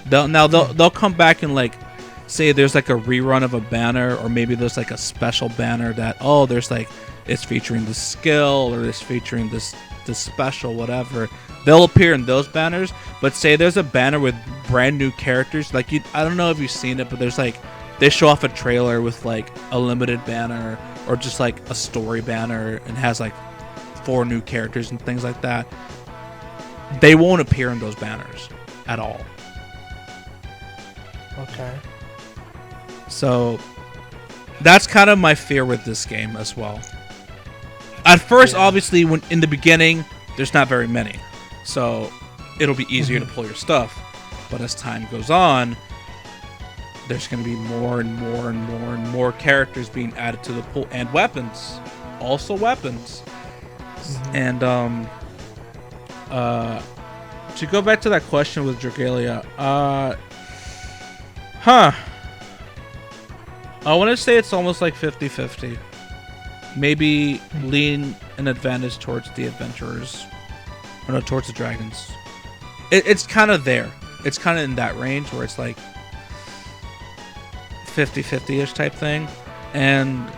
They'll come back and like say there's like a rerun of a banner, or maybe there's like a special banner that there's like it's featuring this skill or it's featuring this special whatever. They'll appear in those banners, but say there's a banner with brand new characters, like I don't know if you've seen it, but there's like they show off a trailer with like a limited banner or just like a story banner and has like 4 new characters and things like that. They won't appear in those banners at all. Okay. So that's kind of my fear with this game as well. At first, obviously, when in the beginning, there's not very many, so it'll be easier to pull your stuff. But as time goes on, there's going to be more and more and more and more characters being added to the pool, and weapons, also weapons. And to go back to that question with Dragalia, I want to say it's almost like 50-50. Maybe lean an advantage towards the adventurers, or no, towards the dragons. It's kind of there. It's kind of in that range where it's like 50-50-ish type thing, and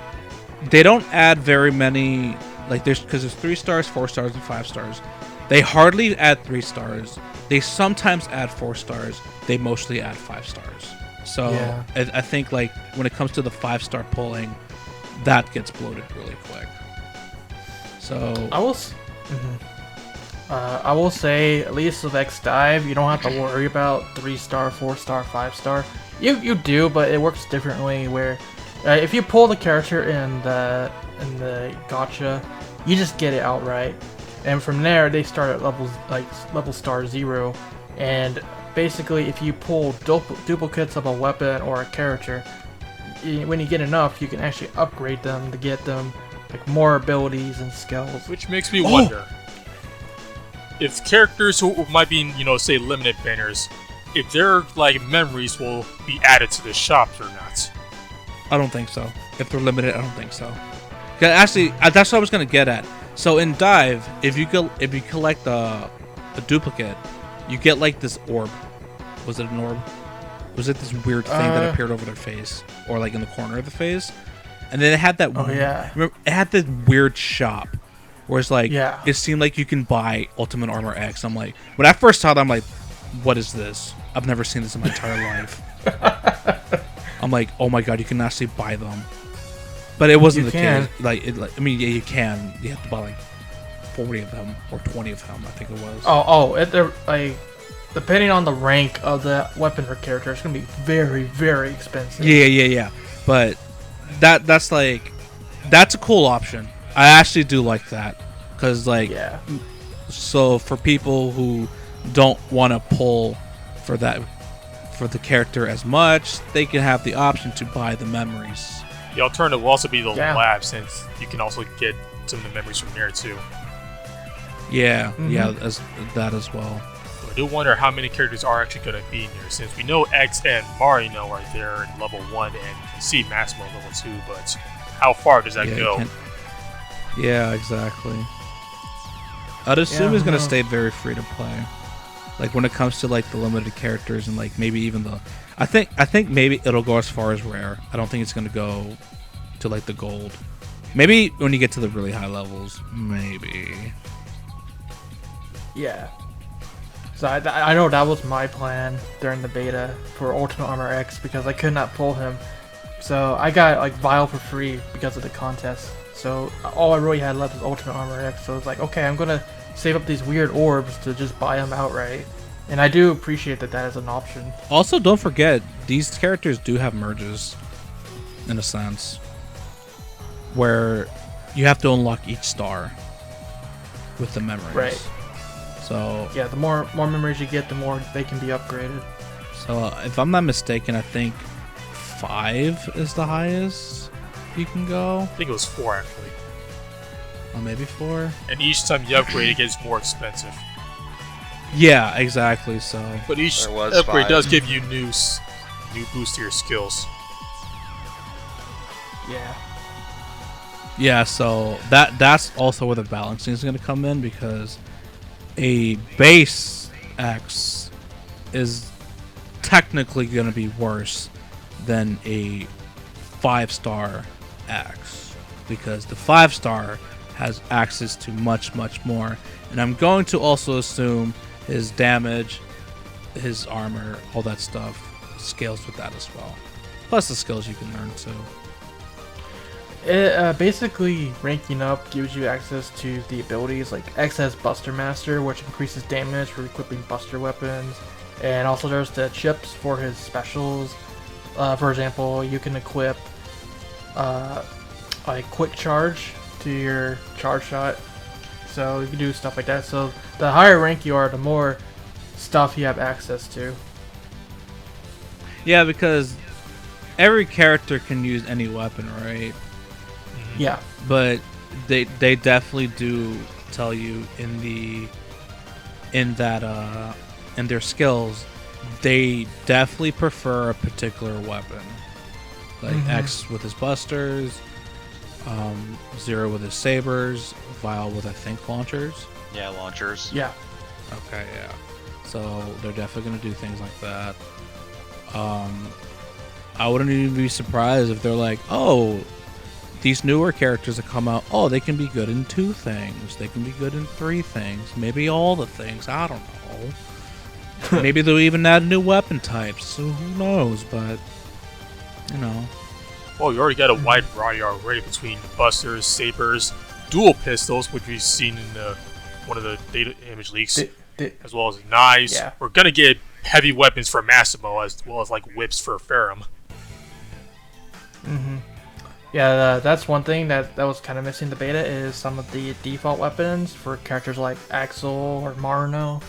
they don't add very many. Like because there's 3 stars, 4 stars, and 5 stars. They hardly add 3 stars. They sometimes add 4 stars. They mostly add 5 stars. So yeah. I think like when it comes to the 5-star pulling, that gets bloated really quick. So I will say, at least with DiVE, you don't have to worry about 3-star, 4-star, 5-star. You do, but it works differently. Where if you pull the character in the Gacha, you just get it outright, and from there they start at level star 0. And basically, if you pull duplicates of a weapon or a character, when you get enough, you can actually upgrade them to get them like more abilities and skills. Which makes me wonder if characters who might be, say limited banners, if their like memories will be added to the shop or not. I don't think so. If they're limited, I don't think so. Actually, that's what I was gonna get at. So in DiVE, if you collect a duplicate, you get like this orb. Was it an orb? Was it this weird thing that appeared over their face, or like in the corner of the face? And then it had that. Oh yeah. Remember, it had this weird shop, where it's like Yeah. it seemed like you can buy Ultimate Armor X. I'm like, when I first saw it, I'm like, what is this? I've never seen this in my entire life. I'm like, oh my god, you can actually buy them. But it wasn't the case. I mean, yeah, you can. You have to buy like 40 of them or 20 of them, I think it was. They're like, depending on the rank of the weapon or character, it's gonna be very, very expensive. Yeah. But that's a cool option. I actually do like that, because like, so for people who don't want to pull for the character as much, they can have the option to buy the memories. The alternative will also be the lab, since you can also get some of the memories from there too. Yeah, that as well. But I do wonder how many characters are actually going to be in there, since we know X and Marino are there in level 1, and you see Massimo in level 2, but how far does that go? Yeah, exactly. I'd assume it's going to stay very free to play. Like when it comes to like the limited characters and like maybe even the, I think maybe it'll go as far as rare. I don't think it's gonna go to like the gold. Maybe when you get to the really high levels, maybe. Yeah. So I know that was my plan during the beta for Ultimate Armor X, because I could not pull him. So I got like Vial for free because of the contest. So all I really had left was Ultimate Armor X. So it's like, okay, I'm gonna save up these weird orbs to just buy them outright. And I do appreciate that is an option. Also, don't forget, these characters do have merges, in a sense, where you have to unlock each star with the memories. Right. So yeah, the more memories you get, the more they can be upgraded. So if I'm not mistaken, I think 5 is the highest you can go. I think it was 4 actually. Or maybe 4. And each time you upgrade, it gets more expensive. Yeah, exactly. So, but each upgrade does give you new boost to your skills. Yeah. Yeah, so that's also where the balancing is going to come in, because a base X is technically going to be worse than a 5-star X, because the 5-star has access to much more, and I'm going to also assume his damage, his armor, all that stuff scales with that as well, plus the skills you can learn too. Basically, ranking up gives you access to the abilities. Like X has Buster Master, which increases damage for equipping Buster weapons, and also there's the chips for his specials. For example, you can equip like quick charge to your charge shot, so you can do stuff like that. So the higher rank you are, the more stuff you have access to. Yeah, because every character can use any weapon, right? Yeah, but they definitely do tell you in their skills, they definitely prefer a particular weapon, like X with his busters, Zero with his sabers, Vile with I think launchers. Yeah, launchers. Yeah. Okay, yeah. So they're definitely gonna do things like that. I wouldn't even be surprised if they're like, oh, these newer characters that come out, oh, they can be good in 2 things. They can be good in 3 things. Maybe all the things. I don't know. Maybe they'll even add new weapon types. So who knows? But, you know. Well, you already got a wide variety already between busters, sabers, dual pistols, which we've seen in one of the data image leaks, as well as knives. Yeah. We're gonna get heavy weapons for Massimo, as well as like whips for Ferrum. Yeah, that's one thing that was kind of missing in the beta is some of the default weapons for characters like Axel or Marino.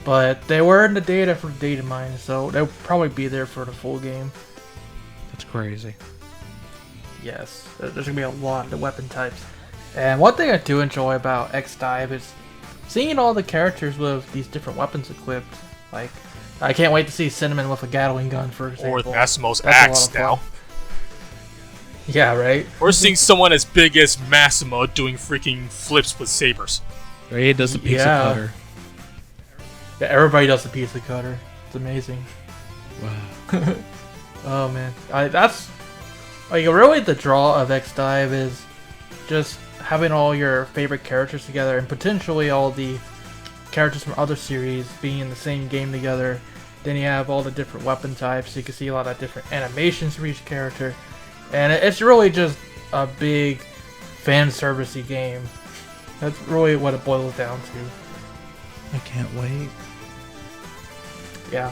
But they were in the data for data mine, so they'll probably be there for the full game. That's crazy. Yes, there's gonna be a lot of weapon types. And one thing I do enjoy about XDive is seeing all the characters with these different weapons equipped. Like, I can't wait to see Cinnamon with a Gatling gun, for example. Or with Massimo's That's a lot axe of now. fun. Yeah, right? We're seeing someone as big as Massimo doing freaking flips with sabers. Ray does a pizza cutter. Yeah, everybody does the pizza cutter. It's amazing. Wow. Oh man, that's like really the draw of XDive is just having all your favorite characters together and potentially all the characters from other series being in the same game together. Then you have all the different weapon types, so you can see a lot of different animations for each character. And it's really just a big fan servicey game. That's really what it boils down to. I can't wait. Yeah.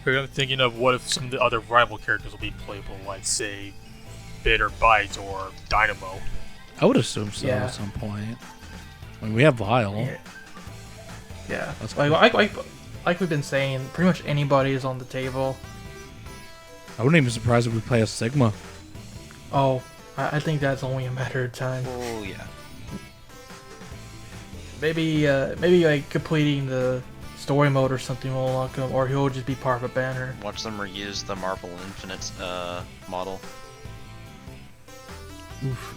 I'm thinking of what if some of the other rival characters will be playable, like say Bit or Bite or Dynamo. I would assume so Yeah. at some point. I mean, we have Vile. Yeah. That's Like we've been saying, pretty much anybody is on the table. I wouldn't even be surprised if we play a Sigma. Oh, I think that's only a matter of time. Oh yeah. Maybe like completing the story mode or something will unlock him, or he'll just be part of a banner. Watch them reuse the Marvel Infinite model. Oof.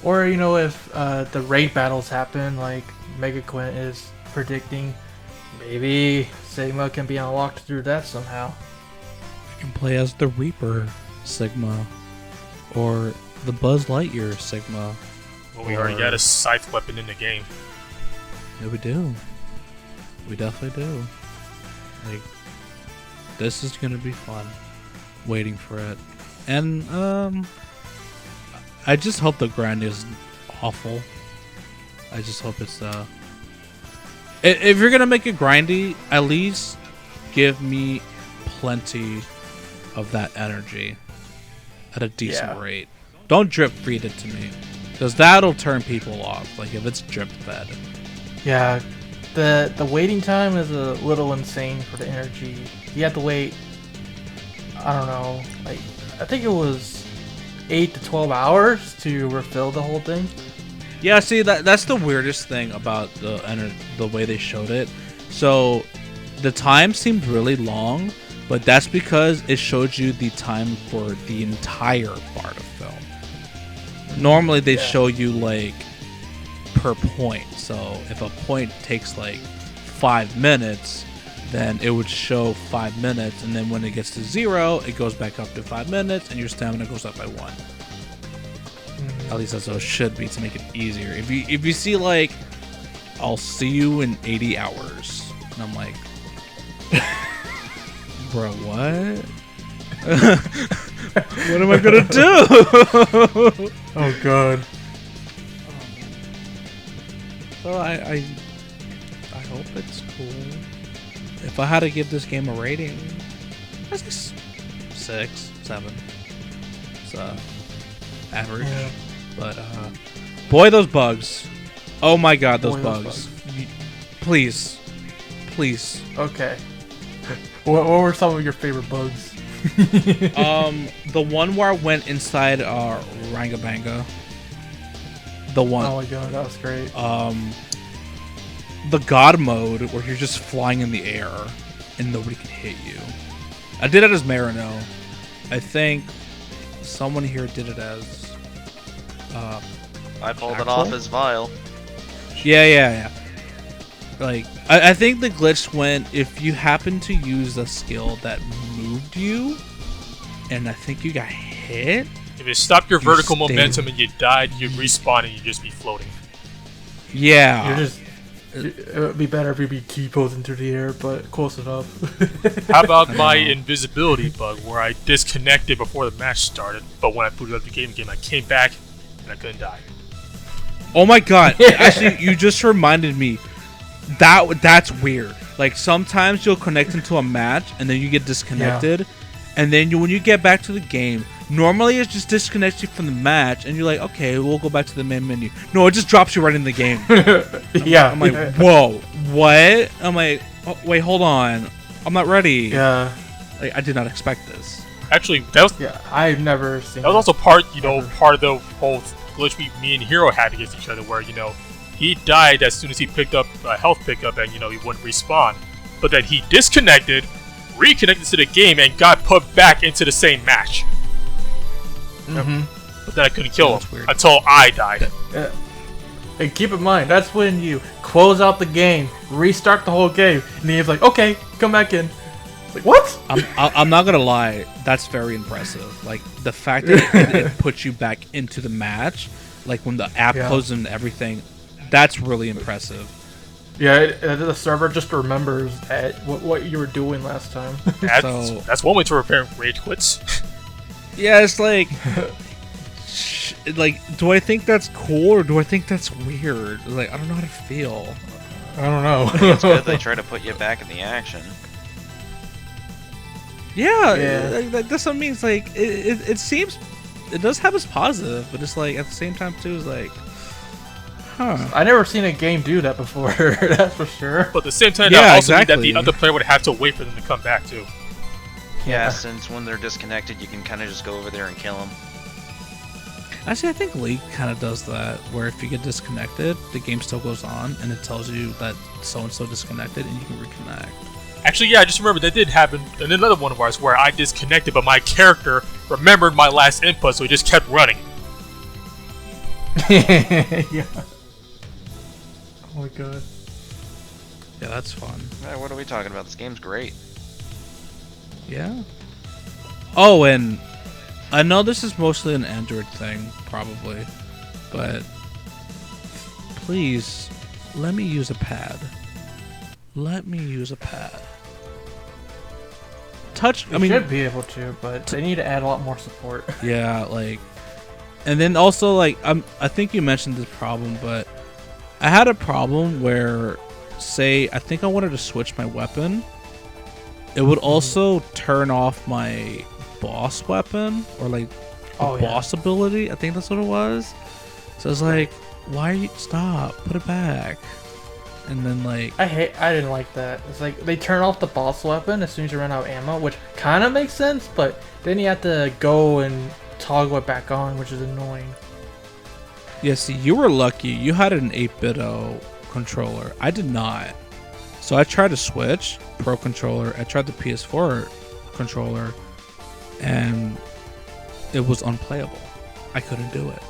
Or if the raid battles happen, like MegaQuint is predicting, maybe Sigma can be unlocked through that somehow. We can play as the Reaper Sigma, or the Buzz Lightyear Sigma. Well, we already got a scythe weapon in the game. Yeah, we do. We definitely do. Like, this is gonna be fun. Waiting for it, and I just hope the grind is awful. I just hope it's if you're gonna make it grindy, at least give me plenty of that energy at a decent rate. Don't drip feed it to me, because that'll turn people off. Like if it's drip fed. Yeah, the waiting time is a little insane for the energy. You have to wait, I don't know, like I think it was 8 to 12 hours to refill the whole thing. Yeah, see that's the weirdest thing about the way they showed it. So the time seemed really long, but that's because it showed you the time for the entire part of film. Normally they show you like per point. So if a point takes like 5 minutes, then it would show 5 minutes, and then when it gets to 0, it goes back up to 5 minutes, and your stamina goes up by 1. At least that's how it should be to make it easier. If you see like, I'll see you in 80 hours, and I'm like, bro, what? What am I gonna do? Oh god. So I hope it's cool. If I had to give this game a rating, I say 6, 7. It's average. Yeah. But boy, those bugs. Oh my god, those Boy, bugs. Please. Okay. What were some of your favorite bugs? The one where I went inside Rangabanga. The one. Oh my god, that was great. The god mode where you're just flying in the air and nobody can hit you. I did it as Marino. I think someone here did it as I pulled it Axel? off as Vile. Yeah. Like I think the glitch went if you happen to use a skill that moved you, and I think you got hit. If it stopped your vertical stayed. momentum and you died, you'd respawn and you'd just be floating. Yeah. You're just It would be better if we be T-posing through the air, but close enough. How about my invisibility bug where I disconnected before the match started, but when I booted up the game, I came back and I couldn't die. Oh my god! Actually, you just reminded me. That's weird. Like sometimes you'll connect into a match and then you get disconnected, and then when you get back to the game, normally it just disconnects you from the match, and you're like, okay, we'll go back to the main menu. No, it just drops you right in the game. I'm like, whoa, what? I'm like, oh, wait, hold on, I'm not ready. Yeah. Like, I did not expect this. Actually, that was I've never seen. That was also part of the whole glitch me and Hero had against each other, where he died as soon as he picked up a health pickup, and he wouldn't respawn. But then he disconnected, reconnected to the game, and got put back into the same match. But then I couldn't kill him until I died. And keep in mind, that's when you close out the game, restart the whole game, and he's like, "Okay, come back in." Like, what? I'm not gonna lie, that's very impressive. Like the fact that it puts you back into the match, like when the app closes and everything, that's really impressive. Yeah, the server just remembers what you were doing last time. That's one way to repair rage quits. Yeah, it's like, do I think that's cool or do I think that's weird? Like, I don't know how to feel. I don't know. I think it's good they try to put you back in the action. Yeah. That's what I mean. It's like, it seems, it does have its positive, but it's like, at the same time, too, it's like, I never seen a game do that before, that's for sure. But at the same time, that also means that the other player would have to wait for them to come back, too. Yeah, since when they're disconnected, you can kind of just go over there and kill them. Actually, I think League kind of does that, where if you get disconnected, the game still goes on, and it tells you that so-and-so disconnected, and you can reconnect. Actually, yeah, I just remembered that did happen in another one of ours, where I disconnected, but my character remembered my last input, so he just kept running. Yeah. Oh my god. Yeah, that's fun. What are we talking about? This game's great. Yeah. Oh, and I know this is mostly an Android thing, probably, but please let me use a pad. Let me use a pad. You should be able to, but they need to add a lot more support. Yeah, like, and then also like I think you mentioned this problem, but I had a problem where, say, I think I wanted to switch my weapon. It would also turn off my boss weapon, or like boss ability. I think that's what it was. So it's like, why are you stop? Put it back. And then like I didn't like that. It's like they turn off the boss weapon as soon as you run out of ammo, which kind of makes sense, but then you have to go and toggle it back on, which is annoying. Yeah, see, you were lucky. You had an 8-bit controller. I did not. So I tried to switch Pro controller. I tried the PS4 controller, and it was unplayable. I couldn't do it.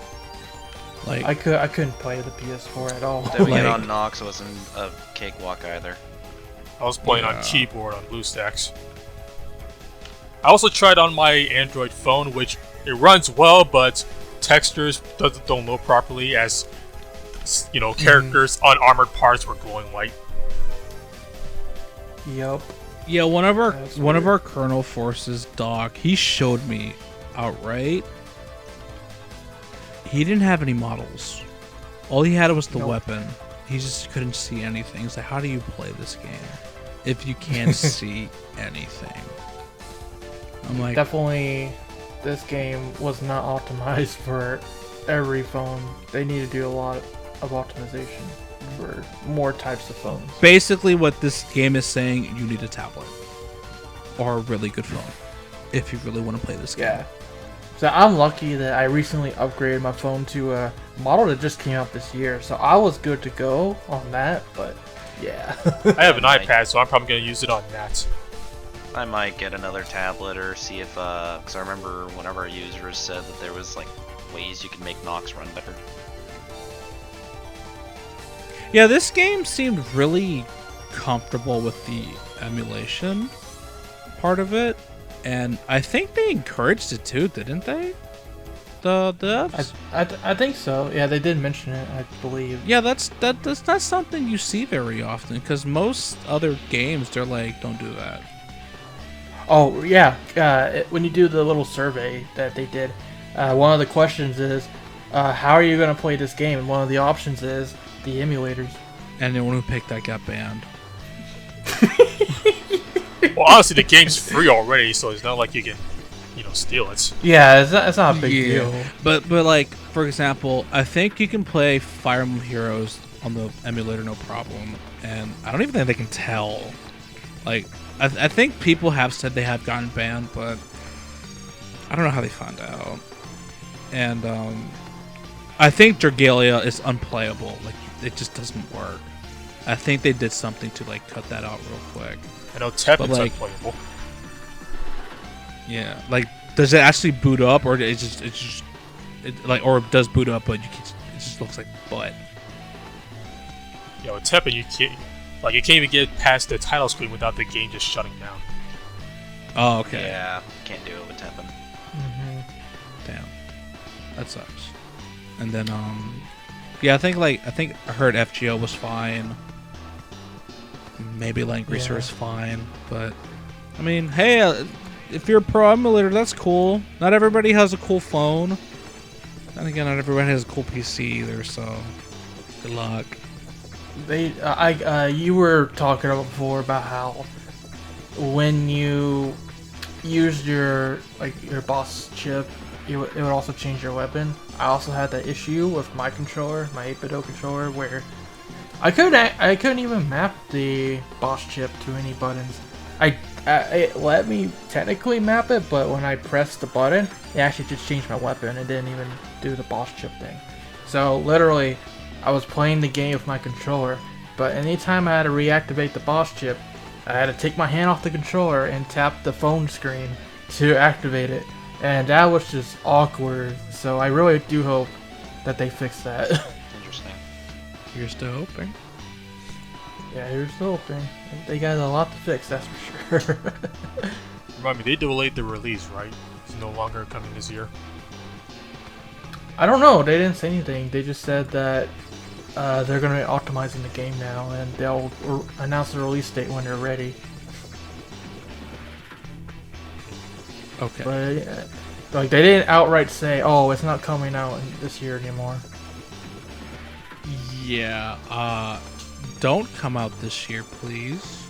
Like I couldn't play the PS4 at all. Doing it on Nox wasn't a cakewalk either. I was playing on keyboard on BlueStacks. I also tried on my Android phone, which it runs well, but textures don't load properly, as characters on armored parts were glowing white. Yep. Yeah, one of our Colonel Forces doc, he showed me outright. He didn't have any models. All he had was the weapon. He just couldn't see anything. He's like, how do you play this game if you can't see anything? I'm like, definitely, this game was not optimized for every phone. They need to do a lot of optimization for more types of phones. Basically, what this game is saying, you need a tablet or a really good phone if you really want to play this game. Yeah. So I'm lucky that I recently upgraded my phone to a model that just came out this year. So I was good to go on that, but yeah. I have an iPad, so I'm probably going to use it on that. I might get another tablet or see if, because I remember one of our users said that there was like ways you can make Nox run better. Yeah, this game seemed really comfortable with the emulation part of it. And I think they encouraged it too, didn't they? The devs? I think so. Yeah, they did mention it, I believe. Yeah, that's not something you see very often, because most other games, they're like, don't do that. Oh, yeah. When you do the little survey that they did, one of the questions is, how are you going to play this game? And one of the options is the emulators. And the one who picked that got banned. Well, honestly, the game's free already, so it's not like you can, steal it. Yeah, it's not a big deal. But like, for example, I think you can play Fire Emblem Heroes on the emulator no problem, and I don't even think they can tell. Like, I think people have said they have gotten banned, but I don't know how they found out. And I think Dragalia is unplayable. Like, it just doesn't work. I think they did something to like cut that out real quick. I know Teppin's like, unplayable. Yeah, like, does it actually boot up, or or it does boot up, but it just looks like butt. Yeah, with Teppin, you can't even get past the title screen without the game just shutting down. Oh, okay. Yeah, can't do it with Teppin. Damn, that sucks. And then yeah, I think I heard FGO was fine. Maybe Land Greaser is fine, but I mean, hey, if you're a pro emulator, that's cool. Not everybody has a cool phone. And again, not everybody has a cool PC either, so good luck. You were talking about before about how when you used your boss chip, it would also change your weapon. I also had that issue with my controller, my 8-bit controller, where I couldn't even map the boss chip to any buttons. It let me technically map it, but when I pressed the button, it actually just changed my weapon. It didn't even do the boss chip thing. So literally, I was playing the game with my controller, but anytime I had to reactivate the boss chip, I had to take my hand off the controller and tap the phone screen to activate it. And that was just awkward. So I really do hope that they fix that. Interesting. Here's to hoping. Yeah, here's the hoping. They got a lot to fix, that's for sure. Remind me, they delayed the release, right? It's no longer coming this year. I don't know. They didn't say anything. They just said that they're going to be optimizing the game now, and they'll announce the release date when they're ready. Okay. But like, they didn't outright say, "Oh, it's not coming out this year anymore." Yeah. Don't come out this year, please.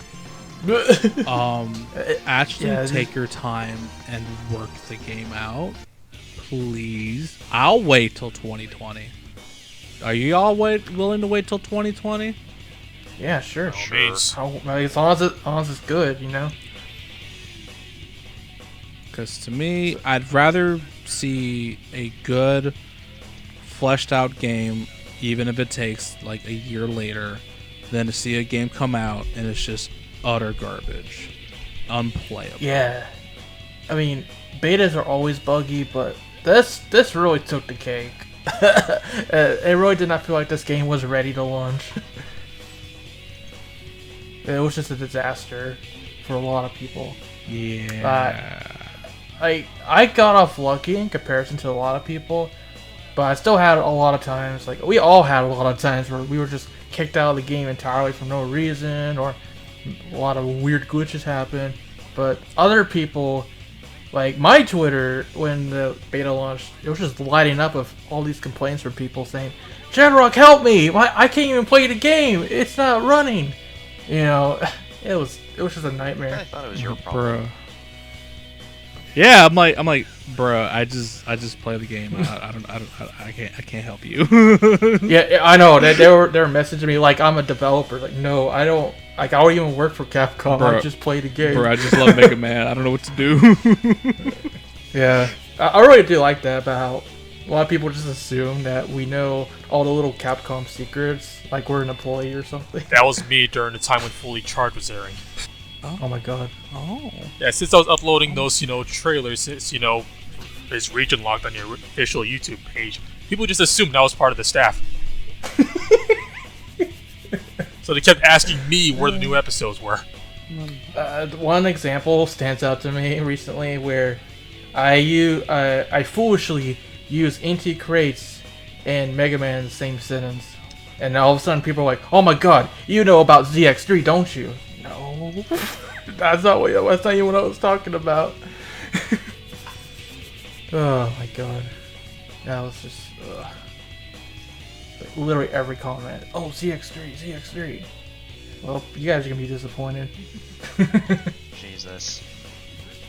Actually, take your time and work the game out, please. I'll wait till 2020. Are you all willing to wait till 2020? Yeah, sure. Sure. As long as it's good, you know. Because to me, I'd rather see a good, fleshed out game, even if it takes like a year later, than to see a game come out and it's just utter garbage. Unplayable. Yeah. I mean, betas are always buggy, but this really took the cake. It really did not feel like this game was ready to launch. It was just a disaster for a lot of people. Yeah. I got off lucky in comparison to a lot of people, but I still had a lot of times, like we all had a lot of times where we were just kicked out of the game entirely for no reason, or a lot of weird glitches happen. But other people, like my Twitter, when the beta launched, it was just lighting up with all these complaints from people saying, "ShadowRock, help me! I can't even play the game. It's not running." You know, it was just a nightmare. I thought it was your problem. Bro. Yeah, I'm like, bro. I just play the game. I can't help you. Yeah, I know. They were messaging me like I'm a developer. Like, no, I don't. Like, I don't even work for Capcom. Bro, I just play the game. Bro, I just love Mega Man. I don't know what to do. Yeah, I really do like that about how a lot of people just assume that we know all the little Capcom secrets, like we're an employee or something. That was me during the time when Fully Charged was airing. Oh my god. Oh. Yeah, since I was uploading those, trailers, it's region locked on your official YouTube page, people just assumed I was part of the staff. So they kept asking me where the new episodes were. One example stands out to me recently where I foolishly use NT crates and Mega Man in the same sentence. And all of a sudden people are like, oh my god, you know about ZX3, don't you? No. That's not even what I was talking about. Oh my god. That was just... Like, literally every comment. Oh, ZX3, ZX3. Well, you guys are going to be disappointed. Jesus.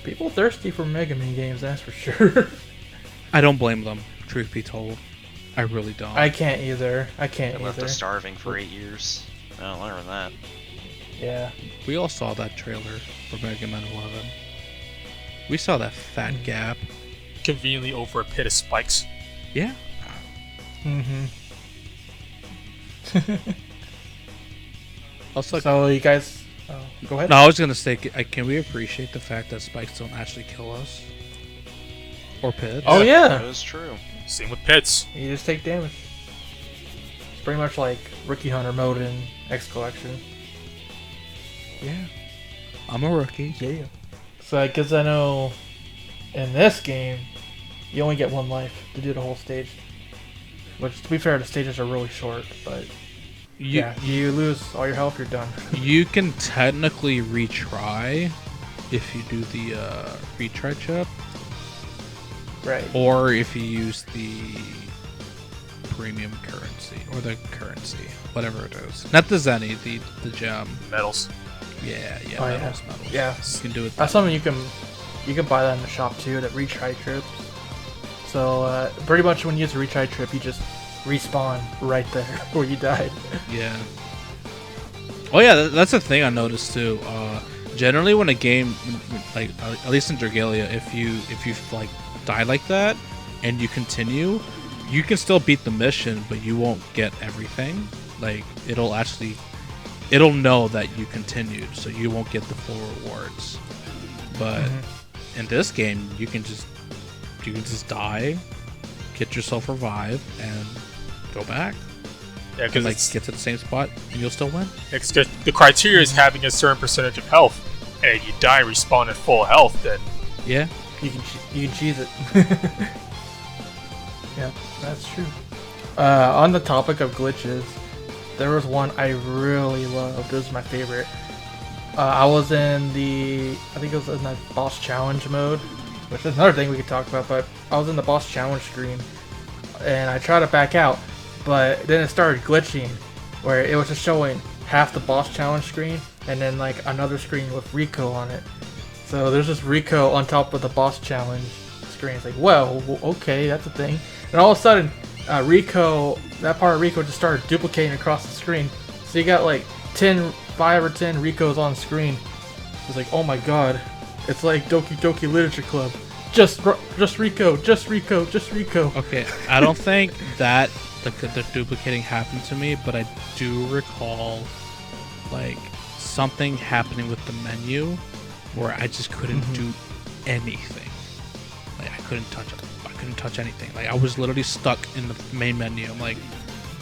People thirsty for Mega Man games, that's for sure. I don't blame them, truth be told. I really don't. I can't either. I can't They left either. us starving for 8 years. I don't learn that. Yeah. We all saw that trailer for Mega Man 11. We saw that fat gap. Conveniently over a pit of spikes. Yeah. Mm-hmm. Also, So you guys... go ahead. no, I was gonna say, can we appreciate the fact that spikes don't actually kill us? Or pits? Oh yeah! That is true. Same with pits. You just take damage. It's pretty much like Rookie Hunter mode in X Collection. Yeah. I'm a rookie. Yeah. So, because I know in this game, you only get one life to do the whole stage. Which, to be fair, the stages are really short, but you lose all your health, you're done. You can technically retry if you do the retry chip, Right. or if you use the premium currency or the currency, whatever it is. Not the Zenny, the gem. Metals. Yeah, Oh, metals. Yeah. You can do it. That's something you can buy that in the shop too, that retry trips. So pretty much when you use a retry trip, you just respawn right there where you died. Yeah. Oh yeah, that's the thing I noticed too. Generally, when a game, like at least in Dragalia, if you like die like that and you continue, you can still beat the mission, but you won't get everything. Like it'll know that you continued, so you won't get the full rewards. But in this game, you can just die, get yourself revive, and go back. Yeah, because Like get to the same spot, and you'll still win. the criteria is having a certain percentage of health, and if you die, respawn at full health, then Yeah. You can cheese it. Yeah, that's true. On the topic of glitches, there was one I really loved. This is my favorite. I was in I think it was in the boss challenge mode, which is another thing we could talk about, but I was in the boss challenge screen, and I tried to back out, but then it started glitching, where it was just showing half the boss challenge screen, and then like another screen with Rico on it. So there's just Rico on top of the boss challenge screen. It's like, well, okay, that's a thing. And all of a sudden, that part of Rico just started duplicating across the screen. So you got like 5 or 10 Ricos on screen. It's like, oh my god, it's like Doki Doki Literature Club. Just Rico, just Rico, just Rico. Okay, I don't think that the duplicating happened to me, but I do recall like something happening with the menu where I just couldn't do anything. Like I couldn't touch anything. Like I was literally stuck in the main menu. I'm like,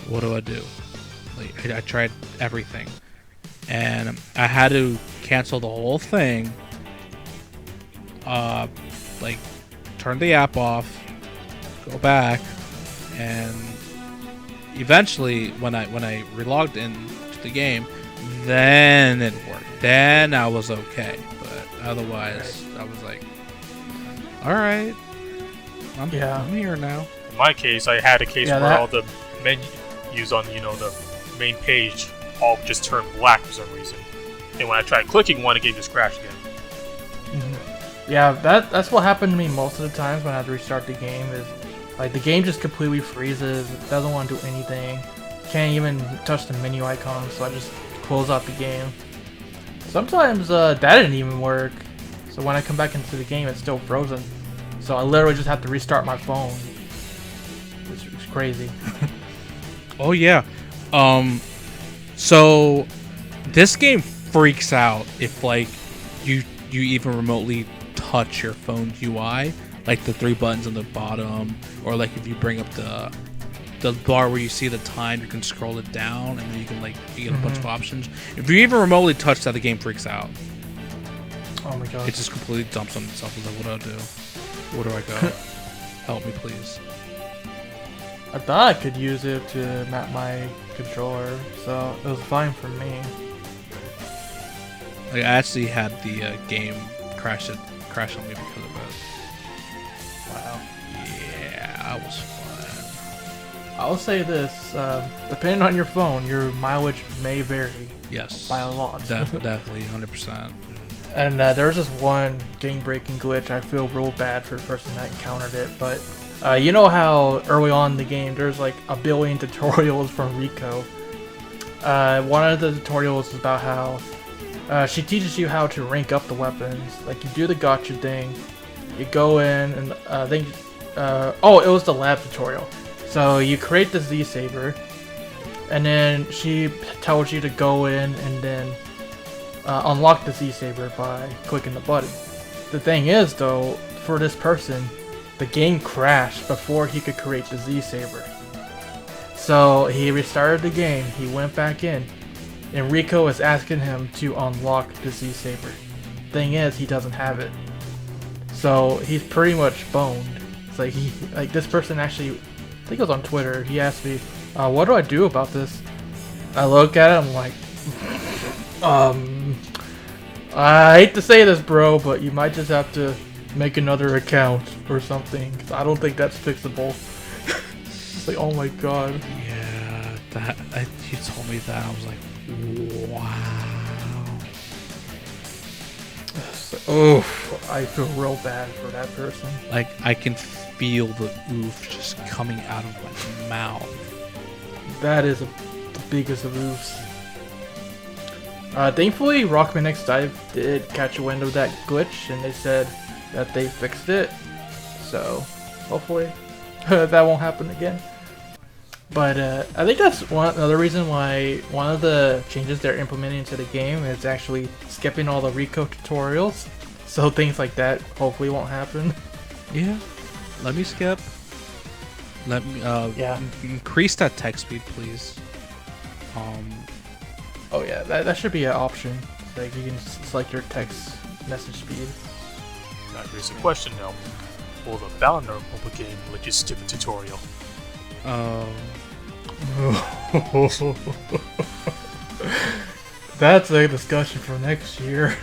what do I do? Like I tried everything, and I had to cancel the whole thing. Like turn the app off, go back, and eventually when I relogged into the game, then it worked. Then I was okay, but otherwise I was like, all right, I'm here now. in my case, I had a case where all the menus on the main page all just turned black for some reason, and when I tried clicking one, it gave this crash again. Yeah, that's what happened to me most of the times when I had to restart the game. Is like the game just completely freezes. It doesn't want to do anything. Can't even touch the menu icons, so I just close out the game. Sometimes that didn't even work. So when I come back into the game, it's still frozen. So I literally just have to restart my phone, which is crazy. Oh yeah. So this game freaks out if like you even remotely touch your phone's UI, like the 3 buttons on the bottom, or like if you bring up the bar where you see the time, you can scroll it down, and then you can you get a bunch of options. If you even remotely touch that, the game freaks out. Oh my god. It just completely dumps on itself. It's like, what do I do? Where do I go? Help me, please. I thought I could use it to map my controller, so it was fine for me. Like, I actually had the game crash on me because of it. Wow. Yeah, that was fun. I'll say this, depending on your phone, your mileage may vary. Yes. By a lot. Definitely, 100%. And there's this one game-breaking glitch. I feel real bad for the person that encountered it, but you know how early on in the game there's like a billion tutorials from Rico. One of the tutorials is about how she teaches you how to rank up the weapons. Like, you do the Gacha thing, you go in, and oh, it was the lab tutorial. So you create the Z-Saber, and then she tells you to go in and then unlock the Z-Saber by clicking the button. The thing is, though, for this person, the game crashed before he could create the Z-Saber. So he restarted the game, he went back in, and Rico is asking him to unlock the Z-Saber. Thing is, he doesn't have it. So he's pretty much boned. It's like this person actually, I think it was on Twitter, he asked me, what do I do about this? I look at it, I'm like, I hate to say this, bro, but you might just have to make another account or something. 'Cause I don't think that's fixable. It's like, oh my god. Yeah, you told me that, I was like, wow. Oh, I feel real bad for that person. Like, I can feel the oof just coming out of my mouth. That is the biggest of oofs. Thankfully, Rockman X DiVE did catch a wind of that glitch, and they said that they fixed it. So, hopefully, that won't happen again. But I think that's another reason why one of the changes they're implementing into the game is actually skipping all the Rico tutorials. So things like that hopefully won't happen. Yeah, let me skip. Let me increase that text speed, please. Oh yeah, that should be an option. Like, you can select your text message speed. Now here's a question now. Will the Valor mobile game let you skip a tutorial? That's a discussion for next year.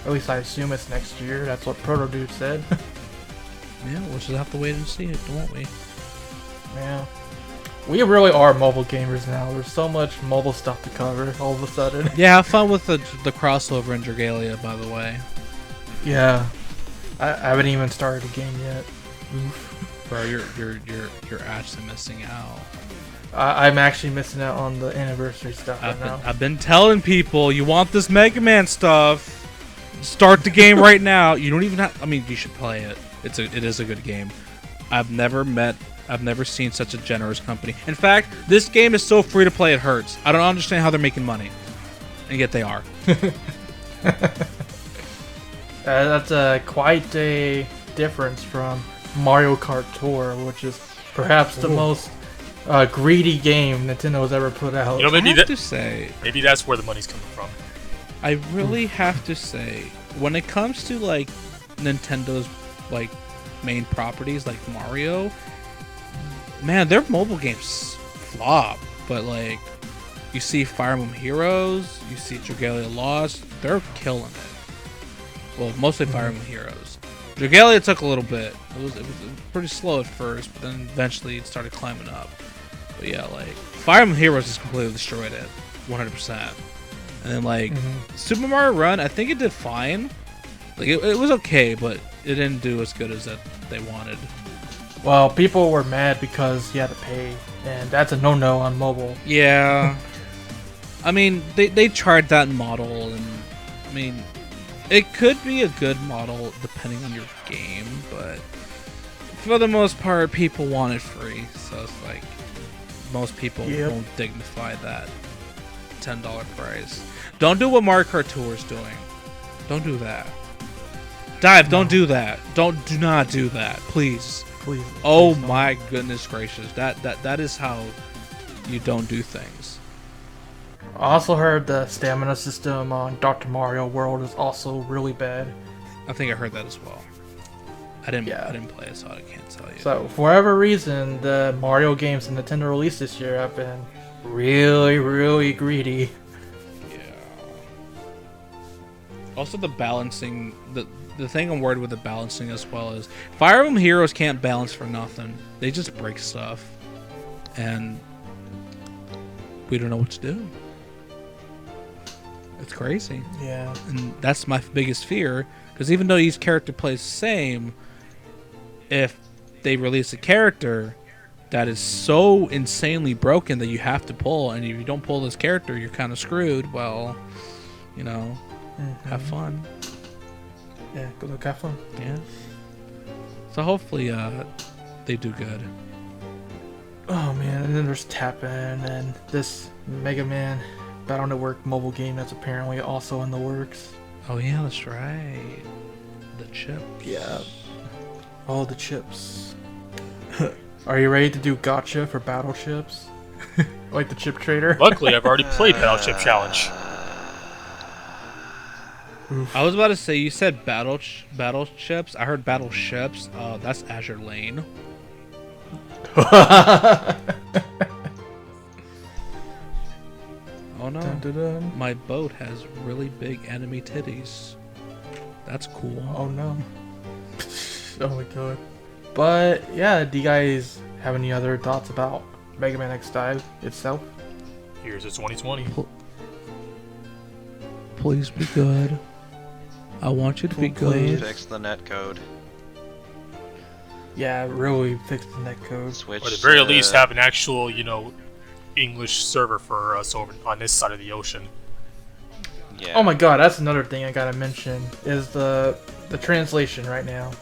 At least I assume it's next year. That's what Proto Dude said. Yeah, we'll just have to wait and see it, won't we? Yeah. We really are mobile gamers now. There's so much mobile stuff to cover all of a sudden. Yeah, have fun with the crossover in Dragalia, by the way. Yeah. I haven't even started the game yet. Oof. Bro, you're actually missing out. I'm actually missing out on the anniversary stuff right now. I've been telling people, you want this Mega Man stuff, start the game right now. You don't even have, I mean, you should play it. It is a good game. I've never seen such a generous company. In fact, this game is so free to play it hurts. I don't understand how they're making money. And yet they are. That's quite a difference from Mario Kart Tour, which is perhaps the most greedy game Nintendo has ever put out. You know, maybe maybe that's where the money's coming from. I really have to say, when it comes to like Nintendo's like main properties like Mario, man, their mobile games flop. But like, you see Fire Emblem Heroes, you see Dragalia Lost, they're killing it. Well, mostly Fire Emblem Heroes. Dragalia took a little bit. It was pretty slow at first, but then eventually it started climbing up. But yeah, like Fire Emblem Heroes just completely destroyed it, 100%. And then like Super Mario Run, I think it did fine. Like it was okay, but it didn't do as good as that they wanted. Well, people were mad because you had to pay, and that's a no-no on mobile. Yeah. I mean, they tried that model, and I mean, it could be a good model depending on your game, but for the most part, people want it free. So it's like most people won't dignify that $10 price. Don't do what Mario Kart Tour is doing. Don't do that. DiVE, don't do that. Do not do that, please. Please. Oh please my goodness gracious. That is how you don't do things. I also heard the stamina system on Dr. Mario World is also really bad. I think I heard that as well. I didn't play it, so I can't tell you. So for whatever reason, the Mario games and Nintendo released this year have been really, really greedy. Yeah. Also, the balancing, the thing I'm worried with the balancing as well is Fire Emblem Heroes can't balance for nothing. They just break stuff, and we don't know what to do. It's crazy. Yeah. And that's my biggest fear, because even though each character plays the same, if they release a character that is so insanely broken that you have to pull, and if you don't pull this character, you're kind of screwed, well, you know, have fun. Yeah, good luck, have fun. Yeah. So hopefully they do good. Oh man, and then there's Tappin and this Mega Man Battle Network mobile game that's apparently also in the works. Oh yeah, that's right. The chip. Yeah. All the chips. Are you ready to do Gacha for battle chips? Like the chip trader? Luckily, I've already played Battle Chip Challenge. I was about to say, you said battle chips. I heard battle ships. That's Azure Lane. Oh no. Dun, dun, dun. My boat has really big enemy titties. That's cool. Oh no. Oh my god. But yeah, do you guys have any other thoughts about Mega Man X Dive itself? Here's a 2020. Please be good. I want you to be Please. good. Fix the netcode. Yeah, really fix the netcode. Switch. Or at the very least, have an actual, you know, English server for us over on this side of the ocean. Yeah. Oh my god, that's another thing I gotta mention is the translation right now.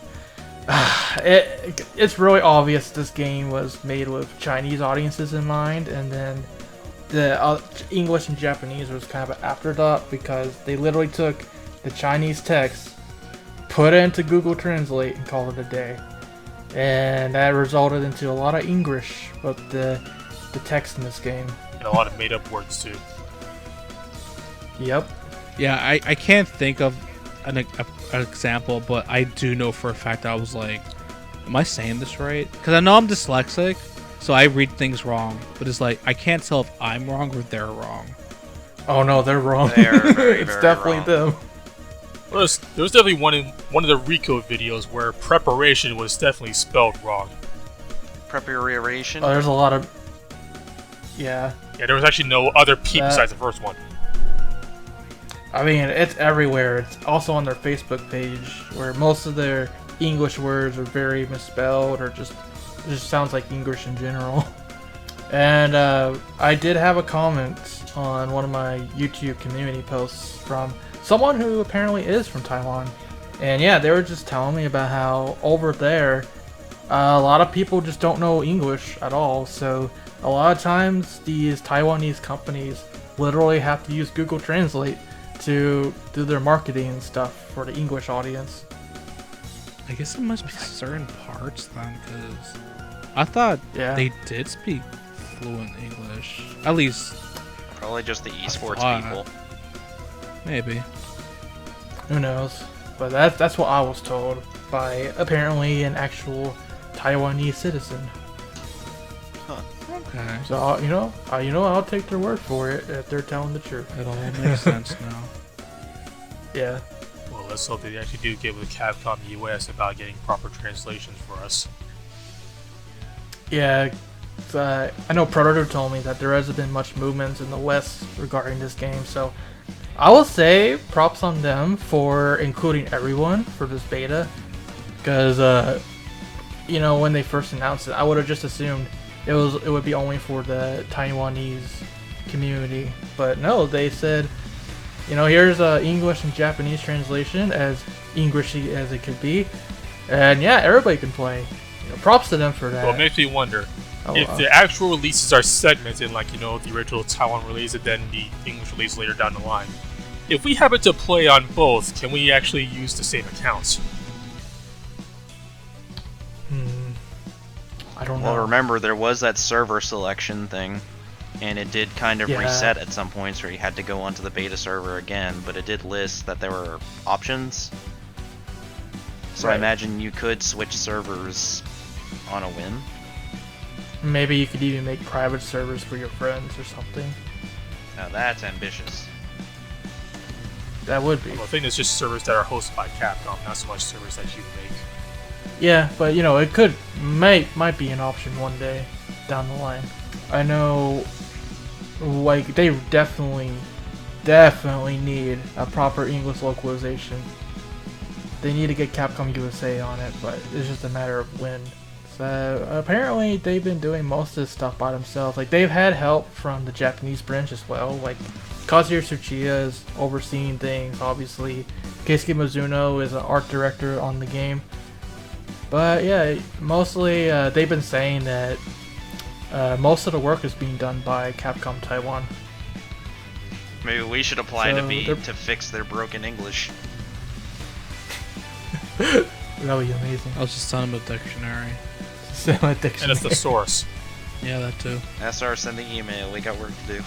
It's really obvious this game was made with Chinese audiences in mind, and then the English and Japanese was kind of an afterthought because they literally took the Chinese text, put it into Google Translate, and called it a day. And that resulted into a lot of English with the text in this game. And a lot of made-up words, too. Yep. Yeah, I can't think of an example, but I do know for a fact I was like, am I saying this right? Because I know I'm dyslexic, so I read things wrong. But it's like, I can't tell if I'm wrong or they're wrong. Oh no, they're wrong. They are very, It's very definitely wrong. them. Well, there was definitely one in one of the Rico videos where preparation was definitely spelled wrong. Preparation. Oh, there's a lot of... Yeah. Yeah, there was actually no other P That- besides the first one. I mean, it's everywhere. It's also on their Facebook page, where most of their English words are very misspelled, or just it just sounds like English in general. And I did have a comment on one of my YouTube community posts from someone who apparently is from Taiwan. And yeah, they were just telling me about how over there, a lot of people just don't know English at all. So a lot of times these Taiwanese companies literally have to use Google Translate to do their marketing and stuff for the English audience. I guess it must be certain parts then, because I thought Yeah. they did speak fluent English. At least, Probably just the esports thought. people. maybe. Who knows? But that's what I was told by apparently an actual Taiwanese citizen. Okay. So you know, I'll take their word for it if they're telling the truth. It all makes sense now. Yeah. Well, let's hope they actually do get with Capcom US about getting proper translations for us. Yeah. I know Predator told me that there hasn't been much movements in the West regarding this game, so I will say props on them for including everyone for this beta, because you know, when they first announced it, I would have just assumed it would be only for the Taiwanese community, but no, they said, you know, here's a English and Japanese translation, as Englishy as it could be, and yeah, everybody can play. You know, props to them for that. Well, it makes me wonder Oh, if wow. the actual releases are segmented, like, you know, the original Taiwan release and then the English release later down the line. If we happen to play on both, can we actually use the same accounts? I don't know. Well, remember there was that server selection thing, and it did kind of Yeah. reset at some points where you had to go onto the beta server again. But it did list that there were options. So I imagine you could switch servers on a whim. Maybe you could even make private servers for your friends or something. Now that's ambitious. That would be. Well, I think it's just servers that are hosted by Capcom, not so much servers that you make. Yeah, but you know, it might be an option one day down the line. I know, like, they definitely need a proper English localization. They need to get Capcom USA on it, but it's just a matter of when. So apparently they've been doing most of this stuff by themselves. Like, they've had help from the Japanese branch as well. Like, Kazuya Tsuchiya is overseeing things, obviously. Keisuke Mizuno is an art director on the game. But yeah, mostly they've been saying that most of the work is being done by Capcom Taiwan. Maybe we should apply to fix their broken English. That would be amazing. I was just telling him a dictionary. And it's the source. Yeah, that too. SR, send the email. We got work to do.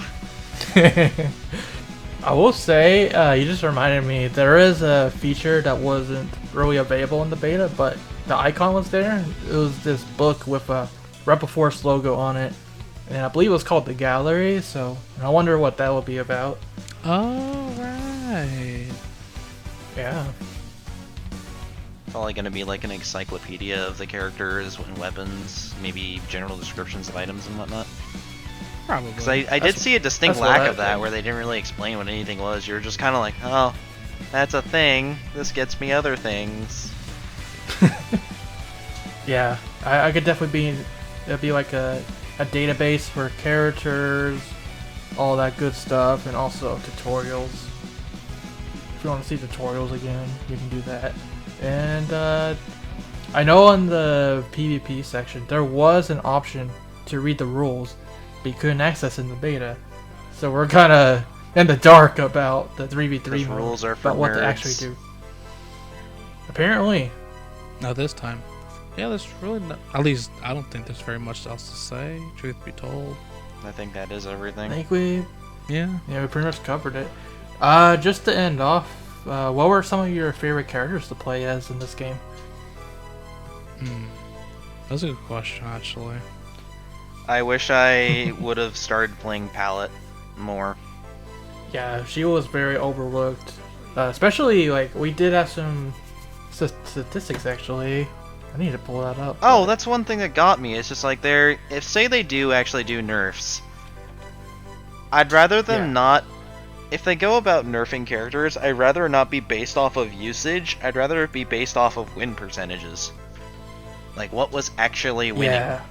I will say, you just reminded me, there is a feature that wasn't really available in the beta, but the icon was there. It was this book with a Rebel Force logo on it, and I believe it was called The Gallery, so I wonder what that will be about. Oh, right. Yeah. Probably going to be like an encyclopedia of the characters and weapons, maybe general descriptions of items and whatnot. Probably. Because I did see a distinct lack of that, where they didn't really explain what anything was. You were just kind of like, oh, that's a thing. This gets me other things. Yeah, I could definitely it'd be like a database for characters, all that good stuff, and also tutorials. If you want to see tutorials again, you can do that. And I know in the PvP section, there was an option to read the rules, but you couldn't access in the beta. So we're kind of in the dark about the 3v3 mode, rules are for about what nerds. to actually do. Apparently. Not this time. Yeah, there's really not, at least I don't think there's very much else to say, truth be told. I think that is everything. I think we we pretty much covered it. Just to end off, what were some of your favorite characters to play as in this game? That's a good question, actually. I wish I would have started playing Palette more. Yeah, she was very overlooked. Especially, like, we did have some statistics, actually. I need to pull that up. Oh, that's one thing that got me. It's just like say they do actually do nerfs, I'd rather them not. If they go about nerfing characters, I'd rather it not be based off of usage. I'd rather it be based off of win percentages. Like, what was actually winning. Yeah.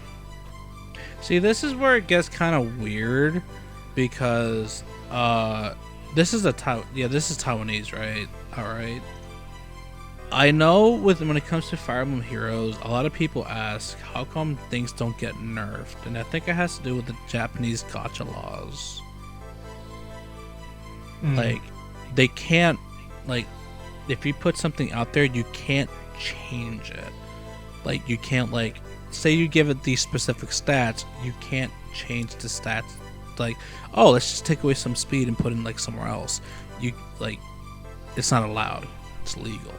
See, this is where it gets kind of weird, because this is this is Taiwanese, right? All right. I know when it comes to Fire Emblem Heroes, a lot of people ask how come things don't get nerfed, and I think it has to do with the Japanese gacha laws. Like, they can't, like, if you put something out there, you can't change it. Like, you can't, like, say you give it these specific stats, you can't change the stats. Like, oh, let's just take away some speed and put it in, like, somewhere else. You, like, it's not allowed. It's legal.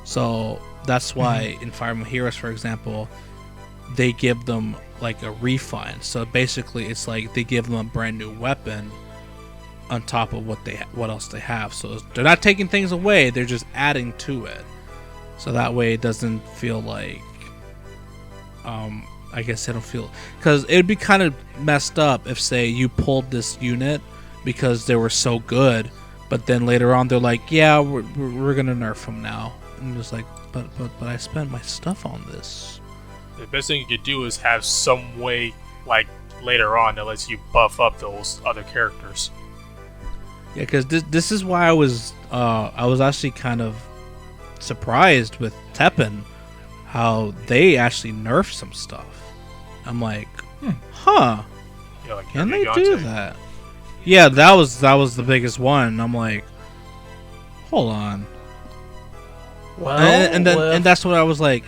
So that's why in Fire Emblem Heroes, for example, they give them like a refund. So basically, it's like they give them a brand new weapon on top of what else they have. So they're not taking things away; they're just adding to it. So that way, it doesn't feel like, I guess they don't feel, because it would be kind of messed up if, say, you pulled this unit because they were so good, but then later on they're like, yeah, we're gonna nerf them now. And it's like, but I spent my stuff on this. The best thing you could do is have some way, like, later on that lets you buff up those other characters. Yeah, because this is why I was actually kind of surprised with Teppen, how they actually nerfed some stuff. I'm like, huh? Yeah, like, can they do that? Yeah, that was the biggest one. I'm like, hold on. Well, and that's what I was like,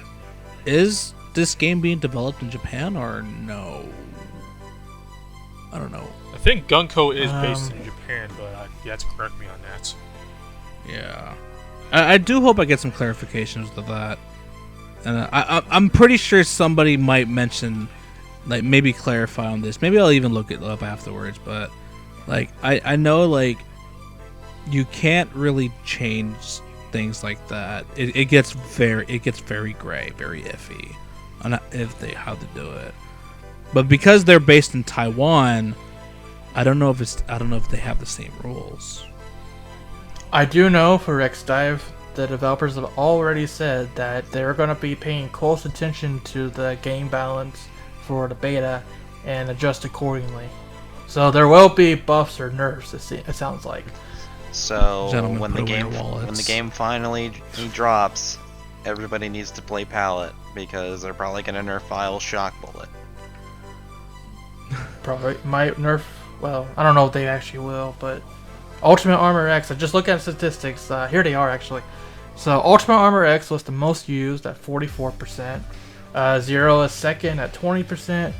is this game being developed in Japan or no? I don't know. I think Gunko is based in Japan, but you have to correct me on that. Yeah. I do hope I get some clarifications to that. And I'm pretty sure somebody might mention, like, maybe clarify on this. Maybe I'll even look it up afterwards. But like, I know, like, you can't really change things like that. It gets very gray, very iffy on how to do it. But because they're based in Taiwan, I don't know if they have the same rules. I do know for DiVE, the developers have already said that they're going to be paying close attention to the game balance for the beta and adjust accordingly. So there will be buffs or nerfs, it sounds like. So Gentlemen, when the game finally drops, everybody needs to play palette because they're probably going to nerf Vile Shock Bullet. Probably might nerf. Well, I don't know if they actually will, but Ultimate Armor X. I just look at statistics. Here they are actually. So Ultimate Armor X was the most used at 44%. Zero is second at 20%.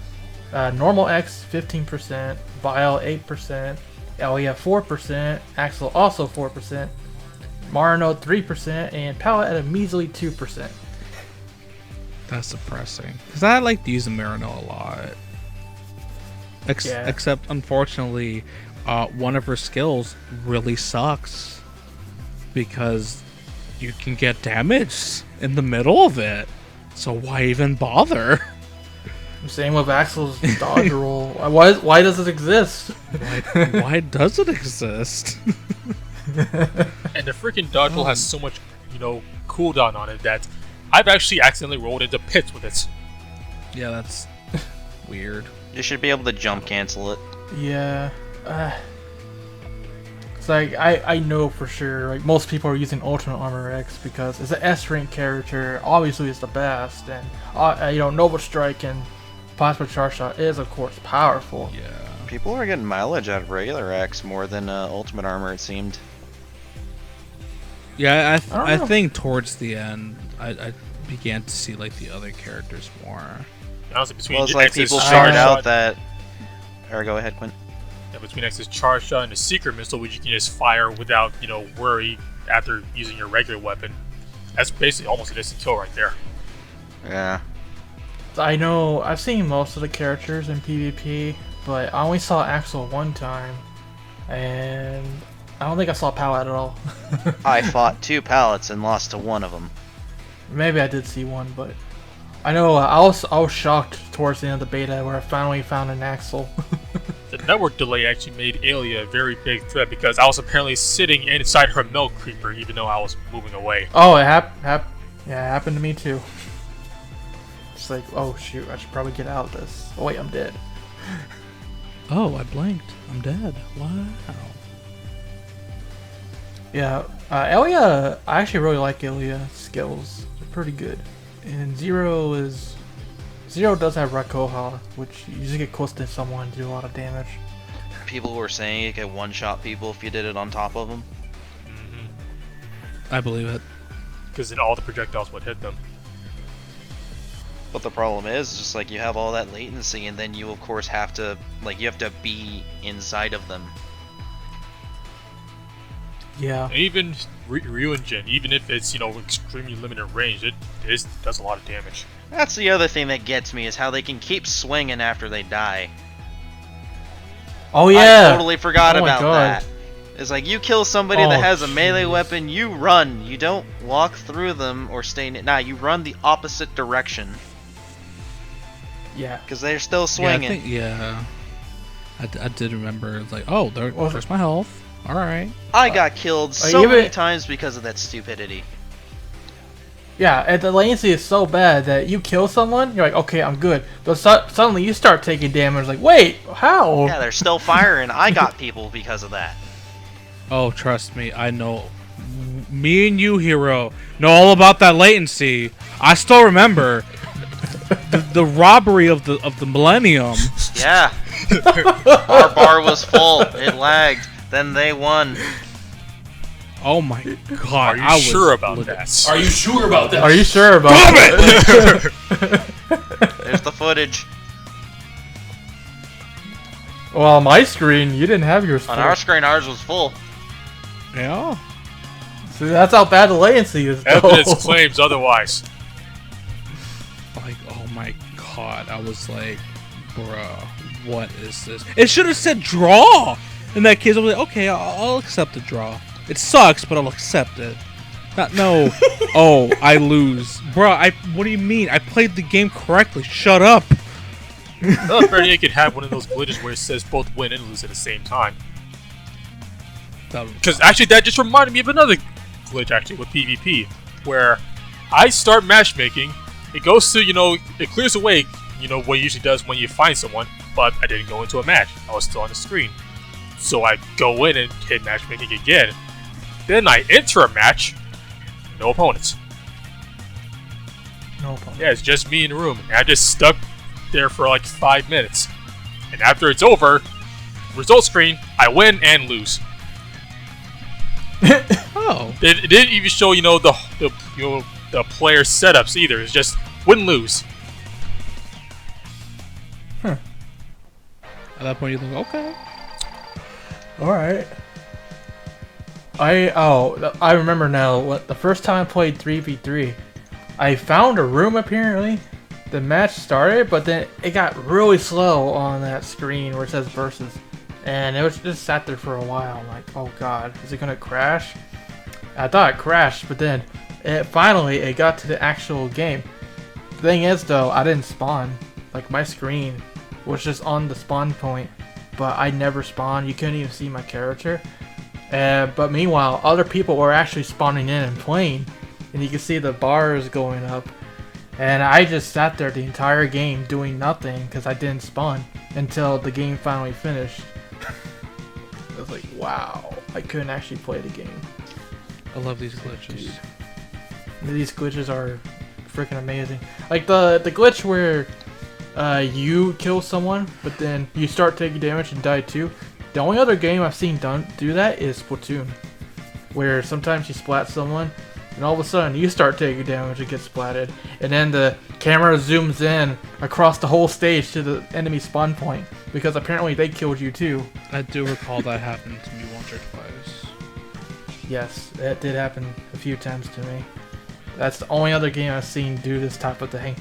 Normal X 15%. Vile 8%. Elia 4%. Axel also 4%. Marino 3%, and Palette at a measly 2%. That's depressing. Because I like to use the Marino a lot. Except, unfortunately, one of her skills really sucks. Because you can get damaged in the middle of it. So why even bother? Same with Axel's dodge roll. Why does it exist? Why does it exist? And the freaking dodge roll has so much, cooldown on it that I've actually accidentally rolled into pits with it. Yeah, that's weird. You should be able to jump cancel it. Yeah. It's like, I know for sure, like, most people are using Ultimate Armor X because it's an S-rank character, obviously it's the best, and, Nova Strike and Plasma Charge Shot is, of course, powerful. Yeah. People are getting mileage out of regular X more than Ultimate Armor, it seemed. Yeah, I think towards the end, I began to see, like, the other characters more. Honestly, between Well, it's like X's people charge figured out shot, that... Or go ahead, Quint. between X's charge shot and the secret missile, which you can just fire without, worry after using your regular weapon. That's basically almost an instant kill right there. Yeah. I know, I've seen most of the characters in PvP, but I only saw Axel one time, and I don't think I saw Palette at all. I fought 2 pallets and lost to one of them. Maybe I did see one, but I know I was shocked towards the end of the beta where I finally found an Axel. The network delay actually made Alia a very big threat because I was apparently sitting inside her milk creeper even though I was moving away. Oh, it happened to me too. It's like, oh shoot, I should probably get out of this. Oh wait, I'm dead. Oh, I blinked. I'm dead. Wow. Yeah, Elia, I actually really like Elia's skills. They're pretty good. And Zero does have Rakoha, which you just get close to someone and do a lot of damage. People were saying you could one-shot people if you did it on top of them. Mm-hmm. I believe it. Because then all the projectiles would hit them. But the problem is, just like you have all that latency, and then you of course have to, you have to be inside of them. Yeah. And even Ryujin, even if it's, extremely limited range, it does a lot of damage. That's the other thing that gets me, is how they can keep swinging after they die. Oh yeah! I totally forgot about God. that. It's like, you kill somebody that has a melee weapon, you run. You don't walk through them or stay... you run the opposite direction. Yeah. Because they're still swinging. I did remember, it's like, oh, there's my health. Alright. I got killed so many times because of that stupidity. Yeah, and the latency is so bad that you kill someone, you're like, okay, I'm good. But suddenly you start taking damage, like, wait, how? Yeah, they're still firing. I got people because of that. Oh, trust me, I know. Me and you, Hero, know all about that latency. I still remember the robbery of the Millennium. Yeah. Our bar was full. It lagged. Then they won. Oh my god. Are you sure about that? Are you sure about that? Are you sure about that? There's the footage. Well, on my screen, you didn't have yours full. On our screen, ours was full. Yeah. See, that's how bad the latency is. Evidence claims otherwise. Like, oh my god, I was like, bruh, what is this? It should have said draw! In that case, I was like, okay, I'll accept the draw. It sucks, but I'll accept it. Not, no. Oh, I lose. Bruh, what do you mean? I played the game correctly. Shut up! Well, Freddy could have one of those glitches where it says both win and lose at the same time. Because actually, that just reminded me of another glitch, actually, with PvP, where I start matchmaking, it goes to, it clears away, what it usually does when you find someone, but I didn't go into a match. I was still on the screen. So I go in and hit matchmaking again. Then I enter a match, no opponents. No opponents. Yeah, it's just me in the room. And I just stuck there for like 5 minutes. And after it's over, result screen, I win and lose. Oh. It didn't even show, the player setups either. It's just win lose. Huh. At that point, you think, okay. All right. I remember now. The first time I played 3v3, I found a room apparently. The match started, but then it got really slow on that screen where it says versus. And it was just sat there for a while. I'm like, oh god, is it gonna crash? I thought it crashed, but then it got to the actual game. The thing is though, I didn't spawn. Like my screen was just on the spawn point, but I never spawned. You couldn't even see my character. But meanwhile, other people were actually spawning in and playing, and you could see the bars going up. And I just sat there the entire game doing nothing because I didn't spawn until the game finally finished. I was like, wow, I couldn't actually play the game. I love these glitches. Dude. These glitches are freaking amazing. Like the glitch where you kill someone, but then you start taking damage and die too. The only other game I've seen do that is Splatoon, where sometimes you splat someone, and all of a sudden you start taking damage and get splatted, and then the camera zooms in across the whole stage to the enemy spawn point, because apparently they killed you too. I do recall that happened to me once or twice. Yes, that did happen a few times to me. That's the only other game I've seen do this type of thing.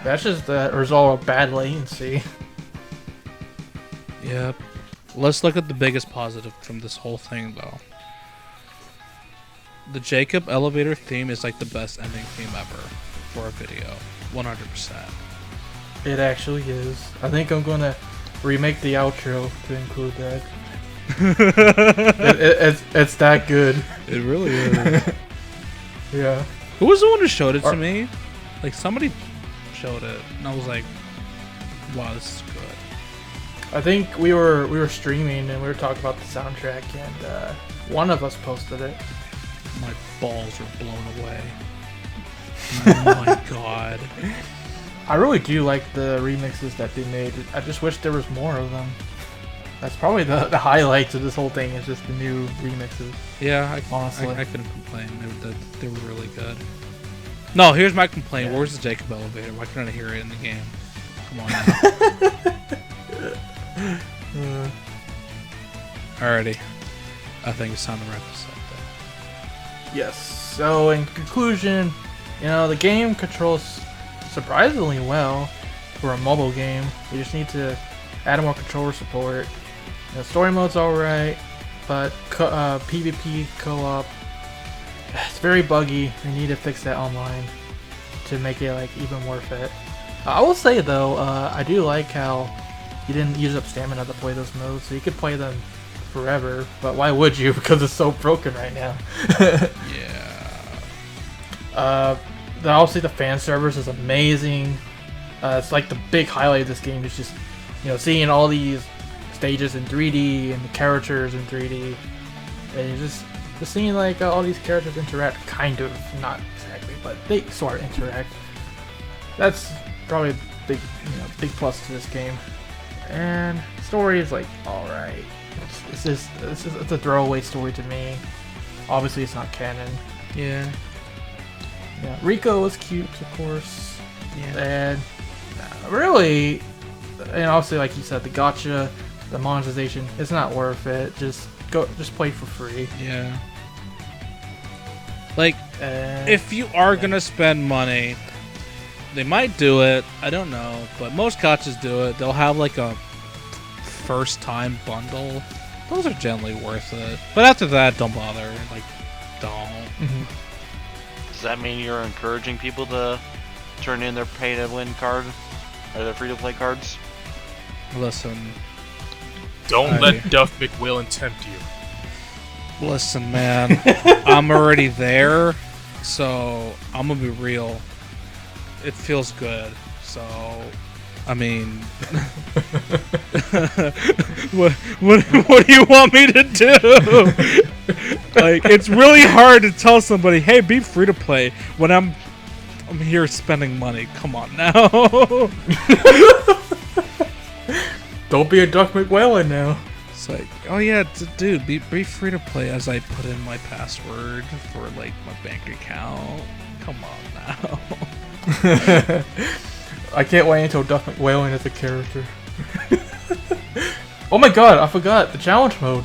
That's just the result of bad latency. Yep. Let's look at the biggest positive from this whole thing, though. The Jacob elevator theme is like the best ending theme ever for a video. 100%. It actually is. I think I'm gonna remake the outro to include that. It's that good. It really is. Yeah. Who was the one who showed it to me? Like somebody showed it, and I was like, "Wow, this is good." I think we were streaming and we were talking about the soundtrack, and one of us posted it. My balls were blown away. Oh my god. I really do like the remixes that they made. I just wish there was more of them. That's probably the highlights of this whole thing, is just the new remixes. Yeah, honestly. I couldn't complain. They were really good. No, here's my complaint. Yeah. Where's the Jacob elevator? Why couldn't I hear it in the game? Come on now. Alrighty. I think it's time to wrap this up, though. Yes. So in conclusion, the game controls surprisingly well for a mobile game. You just need to add more controller support. The story mode's alright, but PvP co-op, it's very buggy. You need to fix that online to make it even worth it. I will say though, I do like how you didn't use up stamina to play those modes, so you could play them forever. But why would you? Because it's so broken right now. Yeah. Obviously the fan service is amazing. It's like the big highlight of this game is just seeing all these stages in 3D and the characters in 3D, and just seeing all these characters interact, kind of, not exactly, but they sort of interact. That's probably a big plus to this game. And story is alright. It's a throwaway story to me. Obviously it's not canon. Yeah. Yeah. Rico is cute, of course. Yeah. And really, and obviously like you said, the gacha, the monetization, it's not worth it. Just just play for free. Yeah. Like, if you are gonna spend money, they might do it. I don't know, but most gachas do it. They'll have like a first-time bundle. Those are generally worth it. But after that, don't bother. Like, don't. Does that mean you're encouraging people to turn in their pay-to-win card or their free-to-play cards? Listen. Don't let Duff McWhalen tempt you. Listen, man. I'm already there, so I'm gonna be real. It feels good, so I mean, what do you want me to do? Like, it's really hard to tell somebody, "Hey, be free to play," when I'm here spending money. Come on now. Don't be a Duck McWhalen now. It's like, oh yeah, dude, be free to play as I put in my password for like my bank account. Come on now. I can't wait until Duck McWhalen is a character. Oh my god, I forgot the challenge mode.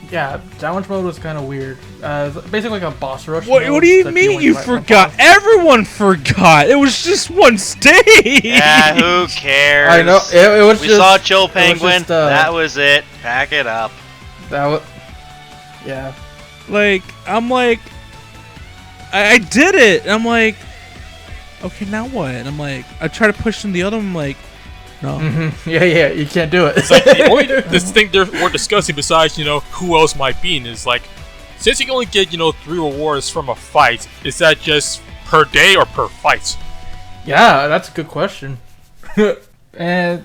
Yeah, challenge mode was kind of weird. Basically like a boss rush. What do you mean you forgot? Everyone forgot. It was just one stage. Yeah, who cares? I know. It was we just, saw Chill Penguin. Just, that was it. Pack it up. That was. Yeah. Like, I'm like, I did it. And I'm like, okay, now what? And I'm like, I try to push in the other one. I'm like, no. Yeah, you can't do it. It's like the only this thing we're discussing besides, who else might be in is like, since you can only get, 3 rewards from a fight, is that just per day or per fight? Yeah, that's a good question. And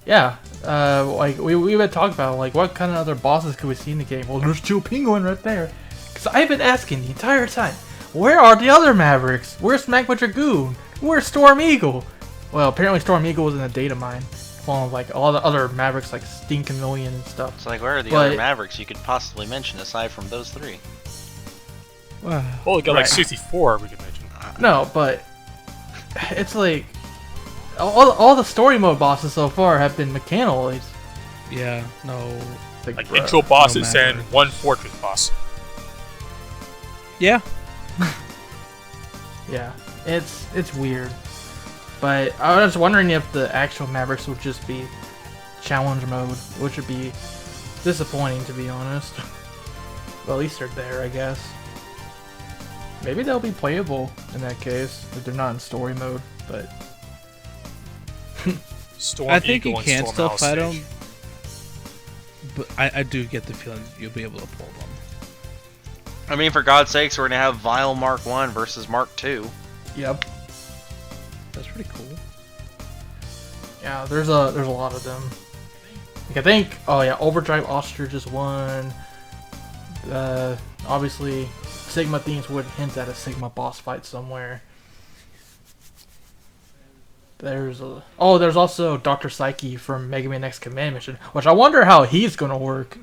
yeah, like we've been talking about like what kind of other bosses could we see in the game? Well, there's Chill Penguin right there. Because I've been asking the entire time, where are the other Mavericks? Where's Magma Dragoon? Where's Storm Eagle? Well, apparently Storm Eagle was in a data mine, along with like all the other Mavericks like Steam Chameleon and stuff. It's like, where are the other Mavericks you could possibly mention aside from those 3? Well, we got like 64 we could mention. No, but it's like all the story mode bosses so far have been mechanoids. Yeah, no. Like intro bosses and one fortress boss. Yeah. Yeah, it's weird. But I was wondering if the actual Mavericks would just be challenge mode, which would be disappointing to be honest. Well, at least they're there, I guess. Maybe they'll be playable in that case if they're not in story mode, but I think you can still fight them, but I do get the feeling you'll be able to pull them. I mean, for God's sakes, we're gonna have Vile Mark 1 versus Mark 2. Yep. That's pretty cool. Yeah, there's a lot of them. Like I think, oh yeah, Overdrive Ostrich is one. Obviously, Sigma themes would hint at a Sigma boss fight somewhere. There's also Dr. Psyche from Mega Man X Command Mission, which I wonder how he's gonna work.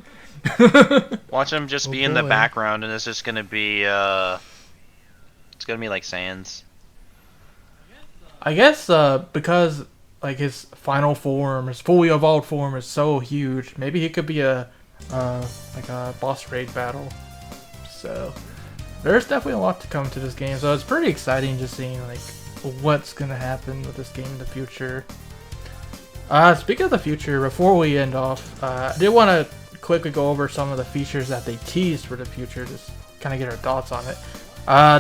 Watch him just be in the background, and it's just gonna be it's gonna be like Sans. I guess because like his final form, his fully evolved form is so huge, maybe he could be a like a boss raid battle. So there's definitely a lot to come to this game. So it's pretty exciting just seeing like what's gonna happen with this game in the future. Speaking of the future, before we end off, I did want to quickly go over some of the features that they teased for the future, just kind of get our thoughts on it.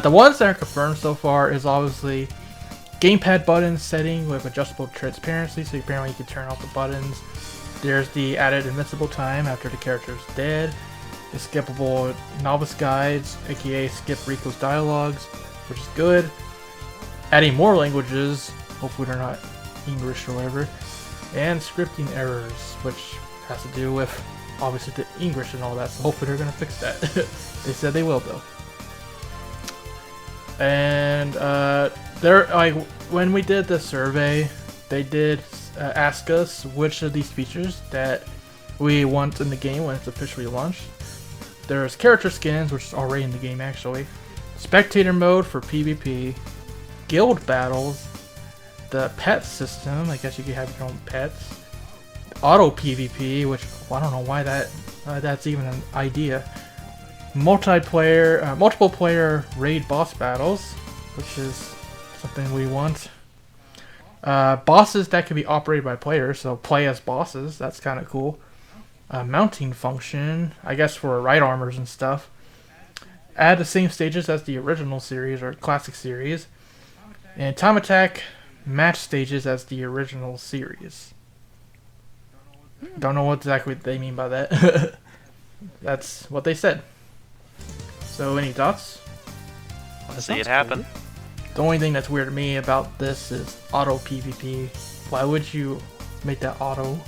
The ones that are confirmed so far is obviously gamepad button setting with adjustable transparency, so apparently you can turn off the buttons. There's the added invincible time after the character is dead. The skippable novice guides, aka skip Rico's dialogues, which is good. Adding more languages, hopefully they're not English or whatever. And scripting errors, which has to do with obviously the English and all that, so hopefully they're gonna fix that. They said they will though. And there, like when we did the survey, they did ask us which of these features that we want in the game when it's officially launched. There's character skins, which is already in the game actually. Spectator mode for PvP. Guild battles. The pet system, I guess you could have your own pets. Auto PvP, which I don't know why that that's even an idea. Multiple player raid boss battles, which is something we want. Bosses that can be operated by players, so play as bosses. That's kind of cool. Mounting function, I guess for right armors and stuff. Add the same stages as the original series or classic series. And time attack match stages as the original series. Don't know what exactly they mean by that. That's what they said. So any thoughts? Let's see it happen. The only thing that's weird to me about this is auto PvP. Why would you make that auto?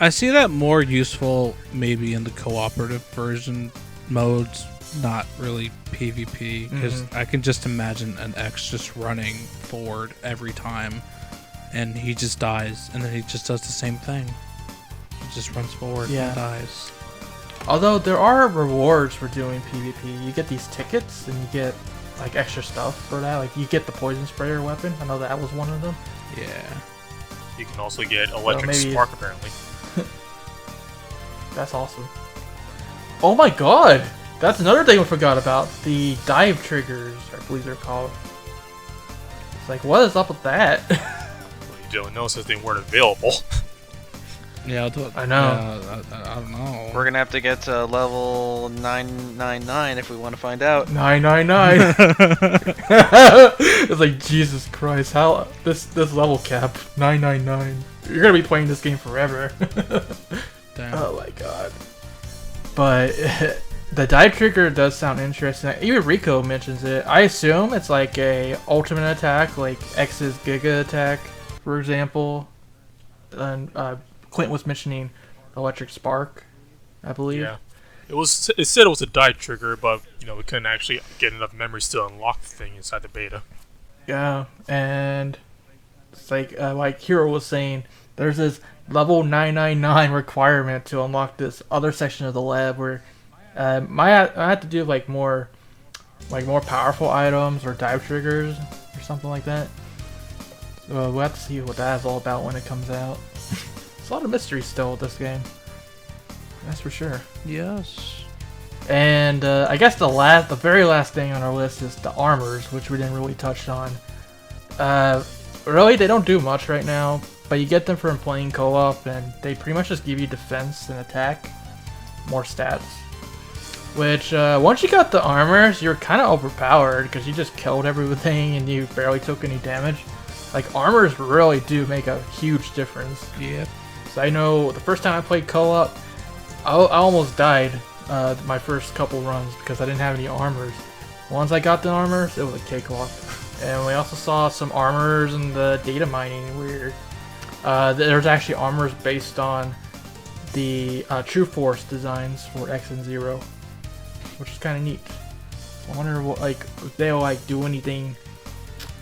I see that more useful maybe in the cooperative version modes, not really PvP, because I can just imagine an X just running forward every time and he just dies and then he just does the same thing. He just runs forward and dies. Although there are rewards for doing PvP. You get these tickets and you get like extra stuff for that. Like you get the poison sprayer weapon. I know that was one of them. Yeah. You can also get electric spark apparently. That's awesome. Oh my god! That's another thing we forgot about. The dive triggers, I believe they're called. It's like, what is up with that? Well, you don't know since they weren't available. Yeah, I know. Yeah, I don't know. We're gonna have to get to level 999 if we want to find out. 999. It's like, Jesus Christ! How this level cap 999? You're gonna be playing this game forever. Damn. Oh my god! But the dive trigger does sound interesting. Even Rico mentions it. I assume it's like a ultimate attack, like X's Giga attack, for example. And Clint was mentioning electric spark, I believe. Yeah, it said it was a dive trigger, but you know we couldn't actually get enough memories to unlock the thing inside the beta. Yeah, and it's like Hero was saying, there's this level 999 requirement to unlock this other section of the lab where I had to do like more powerful items or dive triggers or something like that. So we'll have to see what that is all about when it comes out. There's a lot of mystery still with this game. That's for sure. Yes. And I guess the very last thing on our list is the armors, which we didn't really touch on. Really, they don't do much right now, but you get them from playing co-op, and they pretty much just give you defense and attack, more stats. Which, once you got the armors, you're kind of overpowered, because you just killed everything and you barely took any damage. Like, armors really do make a huge difference. Yep. So I know the first time I played co-op, I almost died my first couple runs because I didn't have any armors. Once I got the armors, it was a cakewalk. And we also saw some armors in the data mining where there's actually armors based on the True Force designs for X and Zero, which is kind of neat. I wonder what, if they'll do anything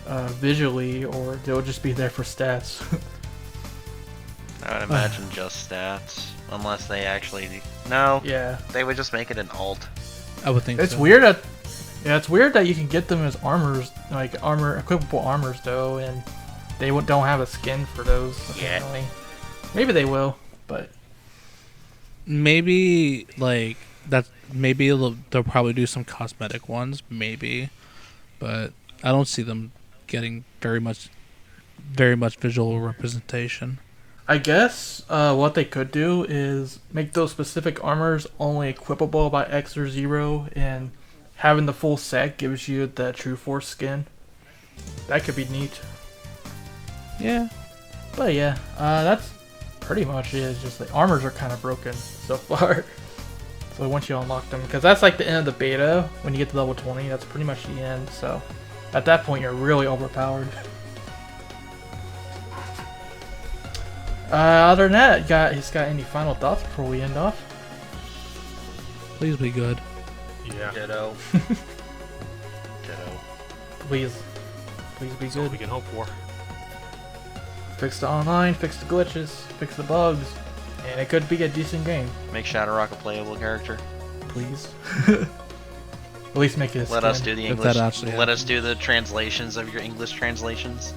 visually, or they'll just be there for stats. I would imagine just stats, unless they actually... No. Yeah. They would just make it an alt. I would think it's so. weird that... Yeah, it's weird that you can get them as armors, like equipable armors though, and they don't have a skin for those. Yeah. Maybe they will, but... Maybe, maybe they'll probably do some cosmetic ones, maybe. But I don't see them getting very much visual representation. I guess what they could do is make those specific armors only equipable by X or Zero, and having the full set gives you the True Force skin. That could be neat. Yeah. But yeah, that's pretty much it. It's just the armors are kind of broken so far. So once you unlock them, because that's like the end of the beta, when you get to level 20, that's pretty much the end. So at that point, you're really overpowered. Other than that, he's got any final thoughts before we end off? Please be good. Yeah. Ditto. Ditto. Please be That's good. all we can hope for. Fix the online, fix the glitches, fix the bugs, and it could be a decent game. Make ShadowRock a playable character. Please. At least make it a Let us do the If English. that actually Let us do the translations of your English translations.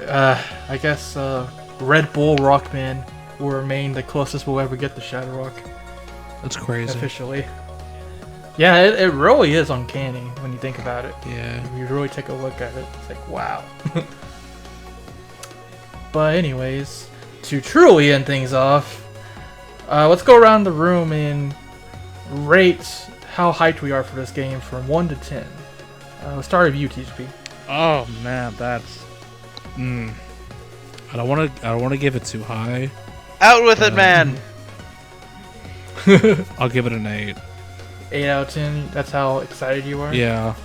I guess Red Bull Rockman will remain the closest we'll ever get to ShadowRock. That's crazy. Officially. Yeah, it really is uncanny when you think about it. Yeah. If you really take a look at it, it's like, wow. But anyways, to truly end things off, let's go around the room and rate how hyped we are for this game from 1 to 10. Let's start with you, TGP. Oh man, that's. I don't want to give it too high. Out with it, man! I'll give it an 8. 8 out of 10. That's how excited you are. Yeah.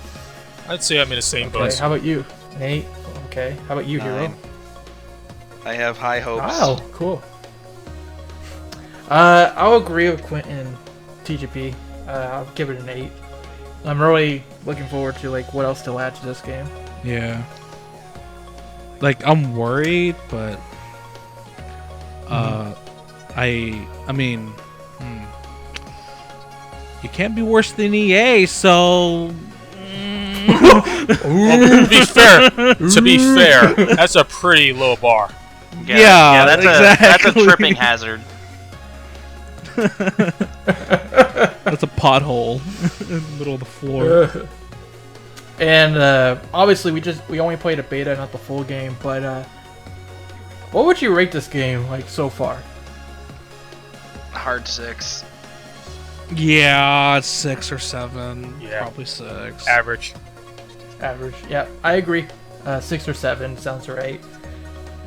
I'd say I'm in the same boat. Okay, how about you? An 8. Okay. How about you, Hero? 9. I have high hopes. Wow, cool. I'll agree with Quentin, TGP. I'll give it an 8. I'm really looking forward to like what else to add to this game. Yeah. Like I'm worried, but I mean, you can't be worse than EA, so. To be fair, that's a pretty low bar. Yeah, that's exactly. a tripping hazard. That's a pothole in the middle of the floor. And obviously we only played a beta, not the full game. But what would you rate this game like so far? Hard 6. Yeah, 6 or 7. Yeah. Probably 6. Average. Average. Yeah, I agree. 6 or 7 sounds right.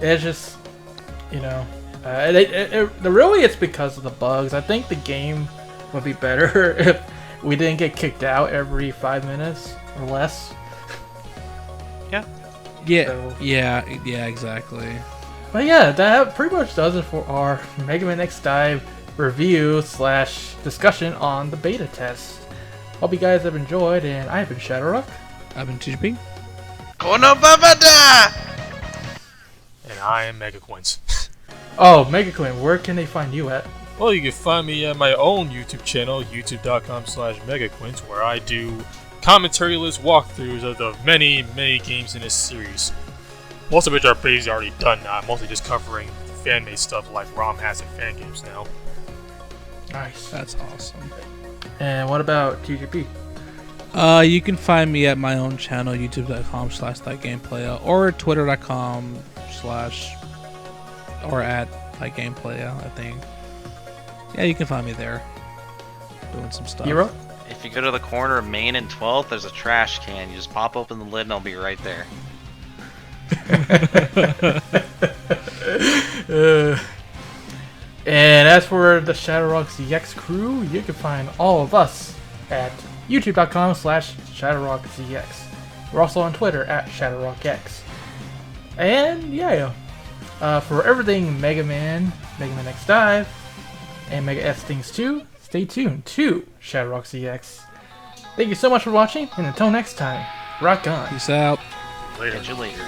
It's just, you know, really it's because of the bugs. I think the game would be better if we didn't get kicked out every 5 minutes or less. Yeah, So- yeah, exactly. But yeah, that pretty much does it for our Mega Man X Dive review / discussion on the beta test. Hope you guys have enjoyed, and I have been ShadowRock. I've been TGP. Konobabada! And I am MegaQuint. Oh, MegaQuint, where can they find you at? Well, you can find me at my own YouTube channel, youtube.com/MegaQuint, where I do commentary-less walkthroughs of the many, many games in this series. Most of which are basically already done now. I'm mostly just covering fan-made stuff like ROM hacks and fan games now. Nice. That's awesome. And what about TGP? You can find me at my own channel, youtube.com/thatgameplaya, or twitter.com/ or at thatgameplaya, I think. Yeah, you can find me there. Doing some stuff. Hero? If you go to the corner of Main and 12th, there's a trash can. You just pop open the lid and I'll be right there. And as for the ShadowRockZX crew, you can find all of us at youtube.com/ShadowRockZX. We're also on Twitter at ShadowRockX. And yeah, for everything Mega Man, Mega Man X Dive, and Mega S Things 2, stay tuned to ShadowRockZX. Thank you so much for watching, and until next time, rock on. Peace out. Later. Catch you later.